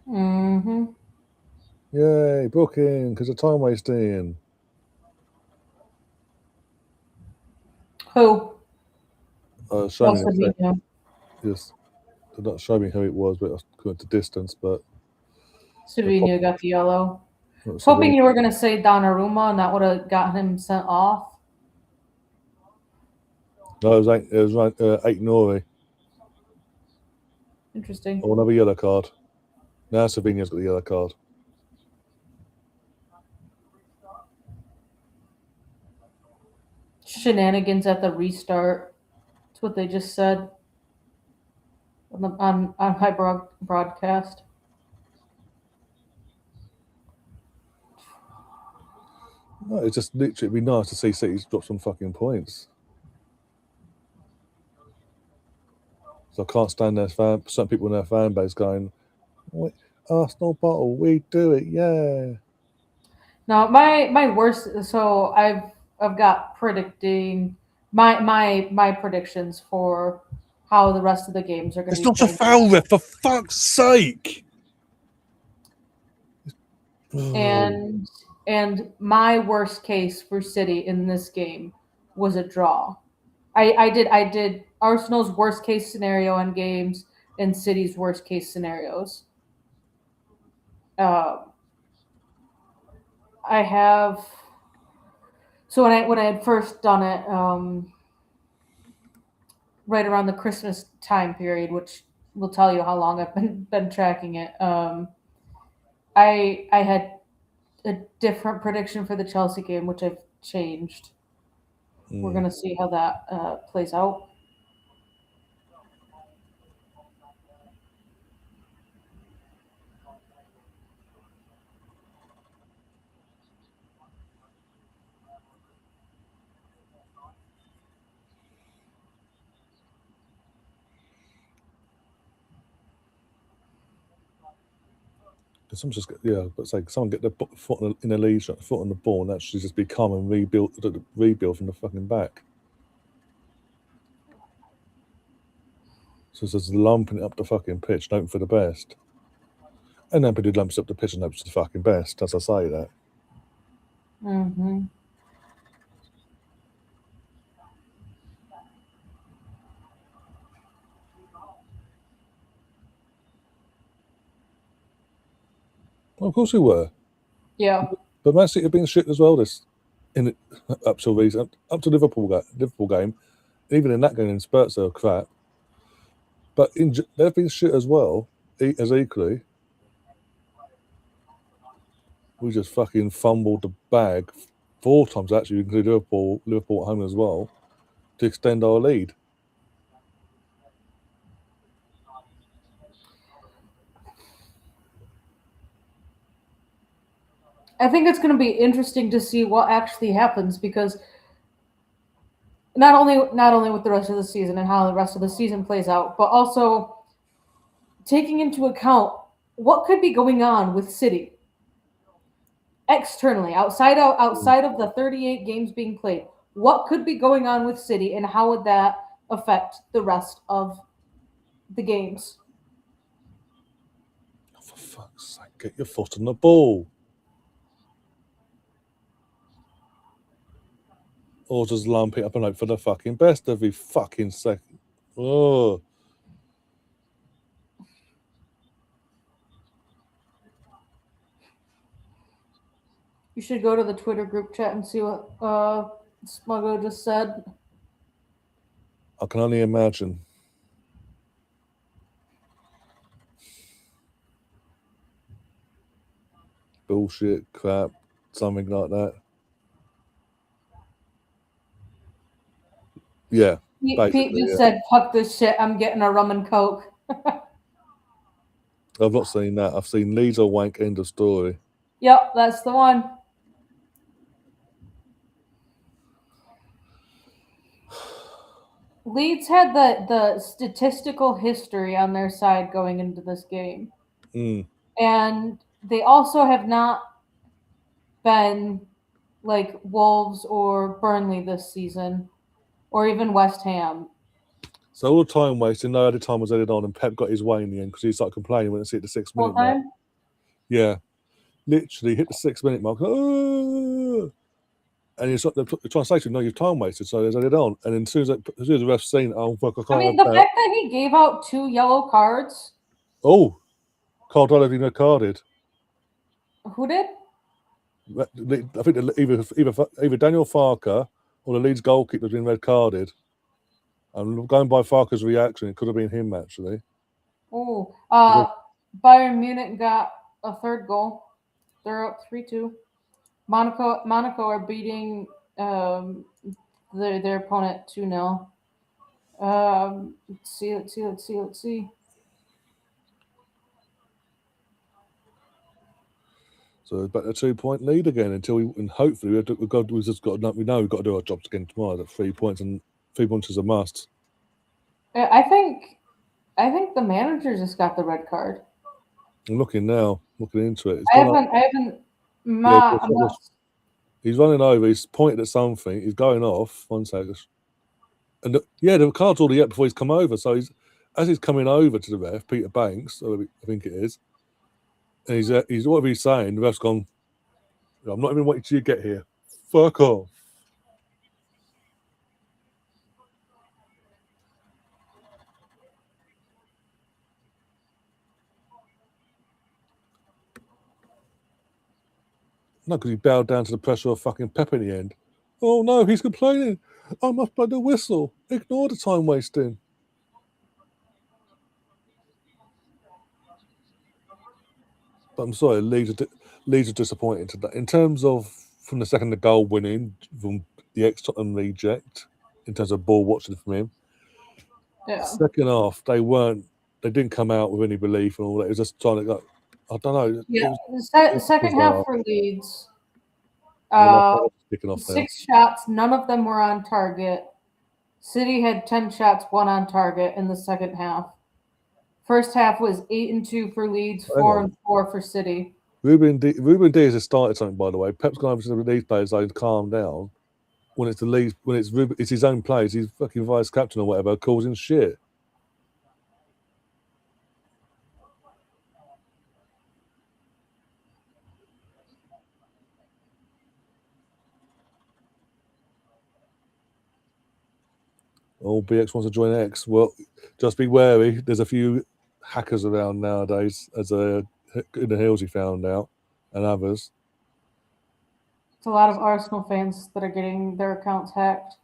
Mm-hmm. Yay, booking, because of time wasting. Who? Show me Also, the yes. Did not show me who it was, but I went to distance. But Savino got the yellow. I was hoping you were going to say Donnarumma, and that would have gotten him sent off. No, it was 8 Nori. Interesting. Oh, another yellow card. Now Savino's got the yellow card. Shenanigans at the restart. That's what they just said on high broadcast. No, it's just literally it'd be nice to see City's drop some fucking points. So I can't stand some people in their fan base going, Arsenal bottle, we do it, yeah. Now my worst. So I've got predicting my predictions for how the rest of the games are going to be. It's not a foul, ref, for fuck's sake. And my worst case for City in this game was a draw. I did Arsenal's worst case scenario in games and City's worst case scenarios. I have so when I had first done it, right around the Christmas time period, which will tell you how long I've been tracking it. I had a different prediction for the Chelsea game, which I've changed. We're gonna see how that plays out. Someone just someone get their foot in the lead, foot on the ball, and actually just be calm and rebuild from the fucking back. So it's just lumping it up the fucking pitch, hoping for the best. And then nobody lumps up the pitch and hopes for the fucking best, as I say that. Mm-hmm. Well, of course we were. Yeah. But Man City have been shit as well up to Liverpool game. Even in that game in spurts they were crap. But they've been shit as well, as equally. We just fucking fumbled the bag 4 times actually, including Liverpool at home as well, to extend our lead. I think it's going to be interesting to see what actually happens because not only with the rest of the season and how the rest of the season plays out, but also taking into account what could be going on with City externally, outside of the 38 games being played? What could be going on with City, and how would that affect the rest of the games? For fuck's sake, get your foot on the ball. Or just lump it up and hope for the fucking best every fucking second. Oh. You should go to the Twitter group chat and see what Smuggo just said. I can only imagine. Bullshit, crap, something like that. Yeah. Pete just said, "Fuck this shit. I'm getting a rum and coke." I've not seen that. I've seen Leeds or wank, end of story. Yep, that's the one. Leeds had the statistical history on their side going into this game. And they also have not been like Wolves or Burnley this season, or even West Ham. So all the time wasting, no other time was added on, and Pep got his way in the end because he started complaining when it's hit the 6 minute mark. Yeah, literally hit the 6 minute mark. Oh! And they're trying to say to him, no, you've time wasted, so they added on. And then as soon as the ref's seen, oh, fuck, I can't. I mean, the fact that he gave out 2 yellow cards. Oh, Cardwell had been carded. Who did? I think either Daniel Farker or the Leeds goalkeeper has been red carded. I'm going by Farker's reaction. It could have been him, actually. Oh, Bayern Munich got a 3rd goal. They're up 3-2. Monaco are beating their opponent 2-0. Let's see. So it's back to a 2-point lead again and hopefully we know we've got to do our jobs again tomorrow. That 3 points, and 3 points is a must. I think the manager just got the red card. I'm looking into it. I haven't. He's running over. He's pointed at something. He's going off. 1 second. And the card's already up before he's come over. So as he's coming over to the ref, Peter Banks, I think it is, and he's whatever he's saying, the ref's gone, I'm not even waiting till you get here. Fuck off. No, because he bowed down to the pressure of fucking Pep in the end. Oh no, he's complaining. I must blow the whistle. Ignore the time wasting. But I'm sorry, Leeds are disappointed today. In terms of from the second the goal winning from the ex-Tottenham reject, in terms of ball watching from him. Yeah. Second half, they didn't come out with any belief and all that. It was just trying to go, I don't know. Yeah, second half for Leeds. 6 shots, none of them were on target. City had 10 shots, 1 on target in the second half. First half was 8-2 for Leeds, 4-4 for City. Ruben Diaz has started something, by the way. Pep's gone over to the Leeds players to calm down. When it's the Leeds, it's his own players, he's fucking vice captain or whatever, causing shit. Oh, BX wants to join X. Well, just be wary. There's a few hackers around nowadays, as in the hills he found out, and others. It's a lot of Arsenal fans that are getting their accounts hacked.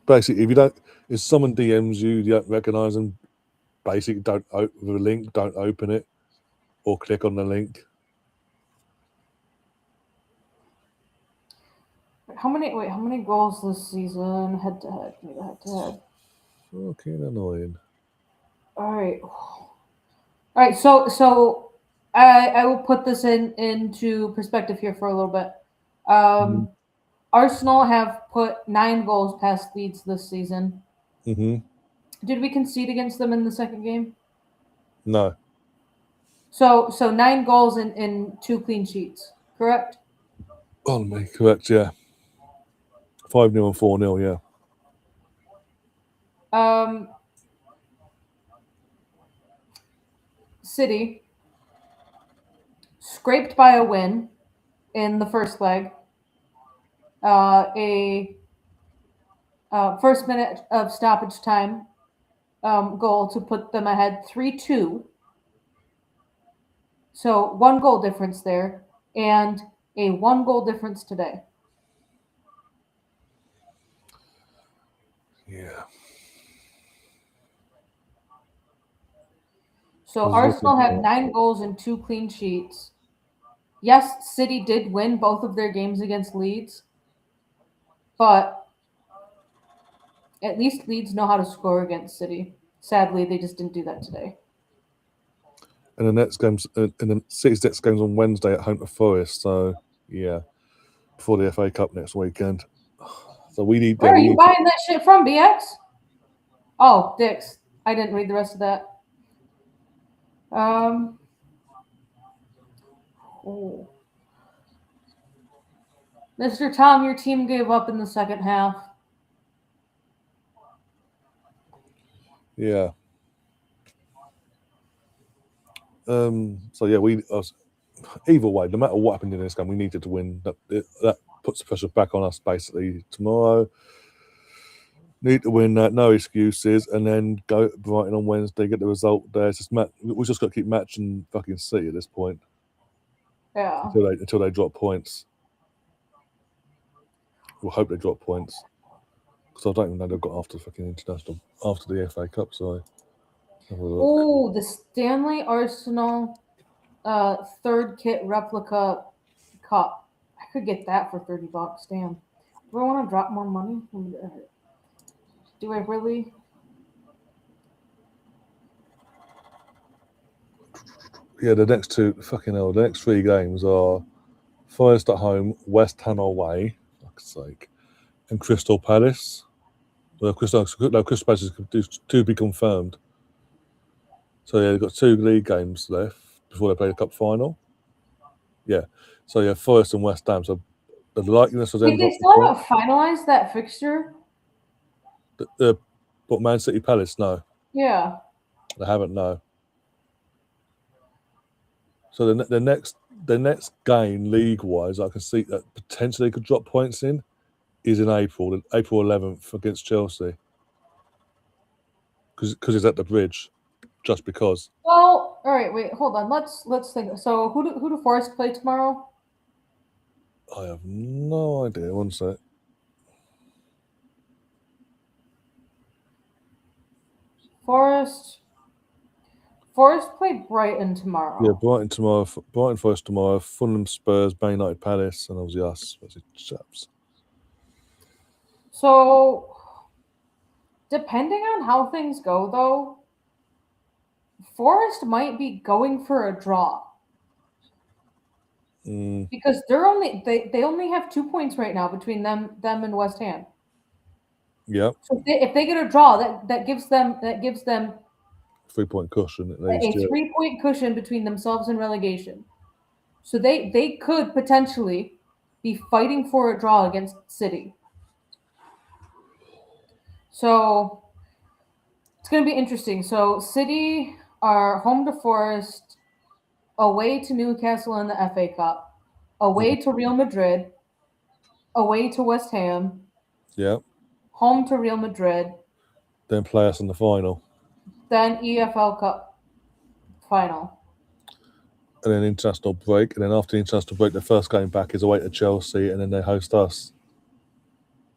Basically, if someone DMs you don't recognise them, basically don't open the link, don't open it, or click on the link. How many goals this season? Head to head. Fucking annoying. All right. So I will put this into perspective here for a little bit. Arsenal have put 9 goals past Leeds this season. Did we concede against them in the second game? No. So 9 goals in 2 clean sheets, correct? On me, correct, yeah. 5-0 and 4-0, yeah. City scraped by a win in the first leg. A first minute of stoppage time goal to put them ahead 3-2. So 1 goal difference there, and a 1 goal difference today. Yeah. So Arsenal had 9 goals and 2 clean sheets. Yes, City did win both of their games against Leeds, but at least Leeds know how to score against City. Sadly, they just didn't do that today. And the next game's and the City's next game's on Wednesday at home to Forest. So yeah, before the FA Cup next weekend. So we need. Where are you buying that shit from, BX? Oh, Dix. I didn't read the rest of that. Oh. Mr. Tom, your team gave up in the second half. Yeah. So yeah, either way, no matter what happened in this game, we needed to win. That puts the pressure back on us basically tomorrow. Need to win that, no excuses, and then go to Brighton on Wednesday, get the result there. It's just we just got to keep matching fucking City at this point. Yeah. Until they drop points. We'll hope they drop points. Because I don't even know they've got after the FA Cup, so Oh, the Stanley Arsenal third kit replica cup. I could get that for $30. Damn. Do I want to drop more money? Do I really? Yeah, the next 3 games are Forest at home, West Ham away, fuck's sake, and Crystal Palace. Well, Crystal Palace is to be confirmed. So yeah, they've got 2 league games left before they play the cup final. Yeah. So yeah, Forest and West Ham. So the likeliness of them. They still haven't finalized that fixture. But Man City Palace, no. Yeah. They haven't, no. So the next game league wise, I can see that potentially could drop points in is in April 11th against Chelsea. Because it's at the bridge, just because. Well, all right. Wait, hold on. Let's think. So who do Forest play tomorrow? I have no idea. One sec. Forest play Brighton tomorrow. Yeah, Brighton tomorrow. Brighton Forest tomorrow. Fulham Spurs, Man United Palace, and obviously us. Chaps. So, depending on how things go, though, Forest might be going for a draw because they only have 2 points right now between them and West Ham. Yeah. So if they get a draw, that gives them 3-point cushion at a least. 3-point cushion between themselves and relegation. So they could potentially be fighting for a draw against City. So it's going to be interesting. So City are home to Forest, away to Newcastle in the FA Cup, away to Real Madrid, away to West Ham, Yeah. home to Real Madrid, Then play us in the final. then EFL Cup final. And then international break. And then after the international break, the first game back is away to Chelsea, and then they host us.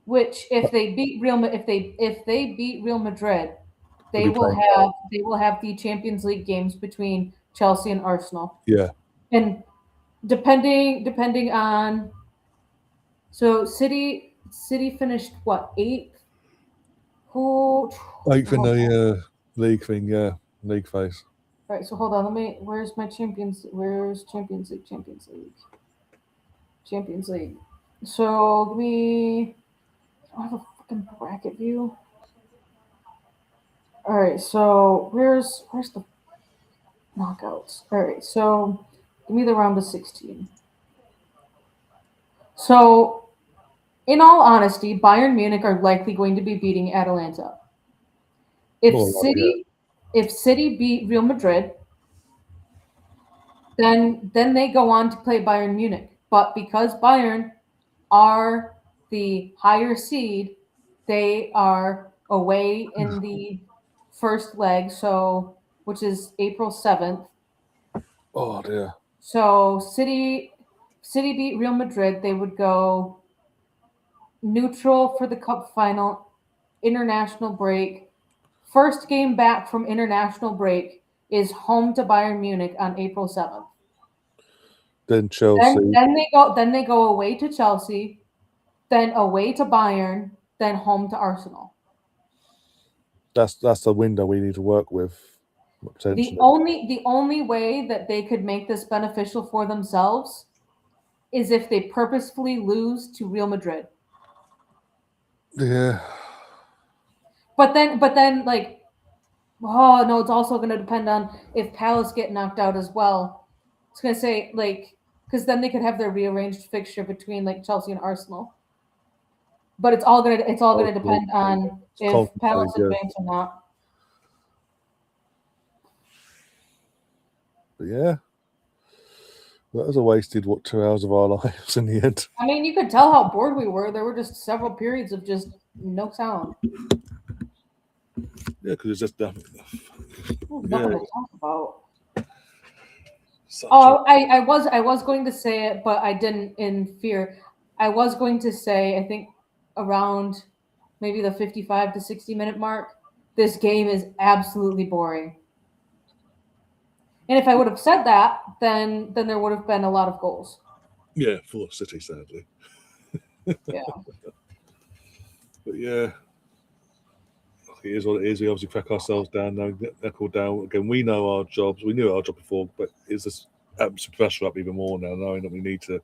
Which, if they beat Real Madrid, they will have the Champions League games between Chelsea and Arsenal. Yeah. And depending on, so City finished what, 8th? Who? 8th in the league thing, yeah, league phase. All right, so hold on. Where's Champions League. So I have a fucking bracket view. All right, so where's the knockouts? All right, so give me the round of 16. So, in all honesty, Bayern Munich are likely going to be beating Atalanta. If More like, City, if City beat Real Madrid, then they go on to play Bayern Munich. But because Bayern are the higher seed, they are away in the first leg, so which is April 7th. oh dear. So City beat Real Madrid, they would go neutral for the cup final, international break. First game back from international break is home to Bayern Munich on April 7th. Then Chelsea. Then they go away to Chelsea, then away to Bayern, then home to Arsenal. That's the window we need to work with. Potentially. The only way that they could make this beneficial for themselves is if they purposefully lose to Real Madrid. Yeah. But then like, oh no, it's also going to depend on if Palace get knocked out as well. I was going to say like, because then they could have their rearranged fixture between like Chelsea and Arsenal. But it's all gonna depend on if Palace advance or not. But yeah, that was a wasted 2 hours of our lives in the end. I mean, you could tell how bored we were. There were just several periods of just no sound. Yeah, because it's just nothing. Nothing to talk about. I was going to say it, but I didn't in fear. I was going to say I think around maybe the 55 to 60-minute mark. This game is absolutely boring. And if I would have said that, then there would have been a lot of goals. Yeah, for City, sadly. Yeah. But yeah, it is what it is. We obviously crack ourselves down now, get knuckled down. Again, we know our jobs. We knew our job before, but it's just absolute pressure up even more now, knowing that we need to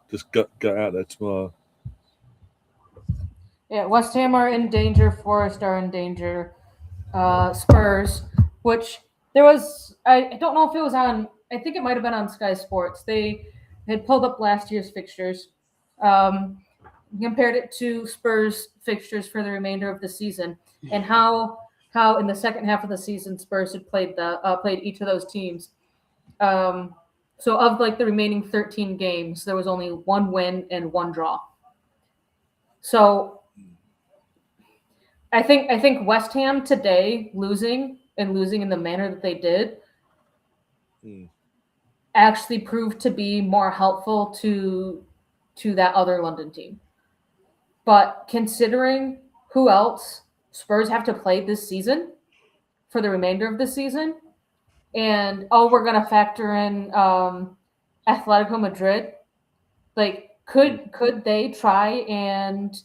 just get out there tomorrow. Yeah, West Ham are in danger. Forest are in danger. Spurs, which there was, I don't know if it was on, I think it might have been on Sky Sports. They had pulled up last year's fixtures, compared it to Spurs fixtures for the remainder of the season, and how in the second half of the season Spurs had played each of those teams. So of like the remaining 13 games, there was only one win and one draw. So I think West Ham today losing in the manner that they did actually proved to be more helpful to that other London team. But considering who else Spurs have to play this season for the remainder of the season, and we're gonna factor in Atletico Madrid, like could they try and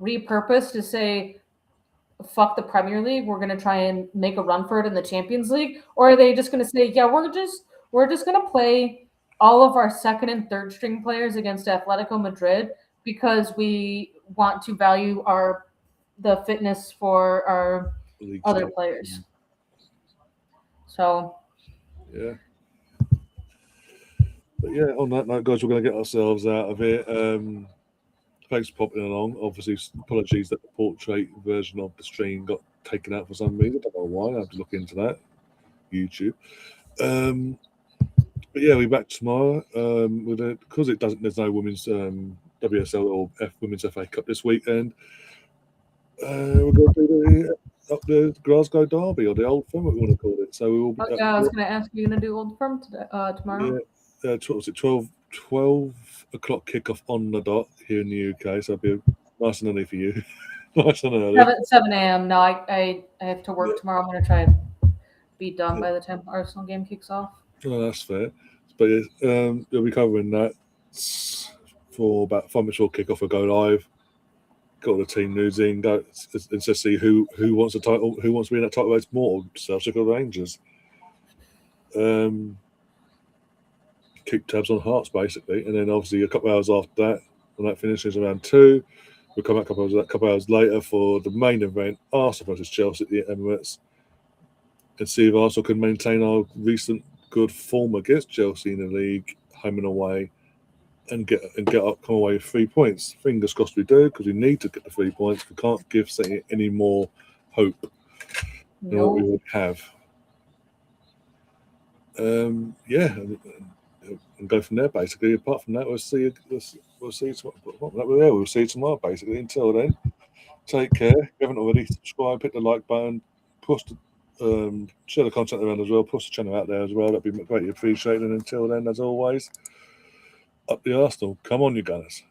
repurpose to say, fuck the Premier League, we're going to try and make a run for it in the Champions League? Or are they just going to say, yeah, we're just going to play all of our second and third string players against Atletico Madrid because we want to value the fitness for our other players. So yeah. But yeah, on that note, guys, we're going to get ourselves out of here. Thanks for popping along. Obviously, apologies that the portrait version of the stream got taken out for some reason. I don't know why. I have to look into that. YouTube. But yeah, we'll be back tomorrow. Because there's no women's WSL or Women's FA Cup this weekend. We're going to do the Glasgow Derby, or the Old Firm, what we want to call it. So we will. I was going to ask, you going to do Old Firm tomorrow? Yeah. Was it 12 o'clock kickoff on the dot here in the UK, so it'll be nice and early for you. Nice and early. 7 a.m. No, I have to work tomorrow. I'm going to try and be done by the time the Arsenal game kicks off. Oh, that's fair. But you'll be covering that for about 5 minutes before kickoff. We'll go live, got all the team news in, go and just see who wants the title, who wants to be in that title race more, Celtic or Rangers. Keep tabs on Hearts basically, and then obviously a couple of hours after that, when that finishes around 2, We'll come back a couple hours later for the main event, Arsenal versus Chelsea at the Emirates, and see if Arsenal can maintain our recent good form against Chelsea in the league, home and away, and come away with 3 points. Fingers crossed we do, because we need to get the 3 points. We can't give City any more hope than what we would have. And go from there. Basically, apart from that, we'll see. We'll see tomorrow. We'll see tomorrow. Basically, until then, take care. If you haven't already, subscribe, hit the like button, share the content around as well. Push the channel out there as well. That'd be greatly appreciated. And until then, as always, up the Arsenal. Come on, you Gunners.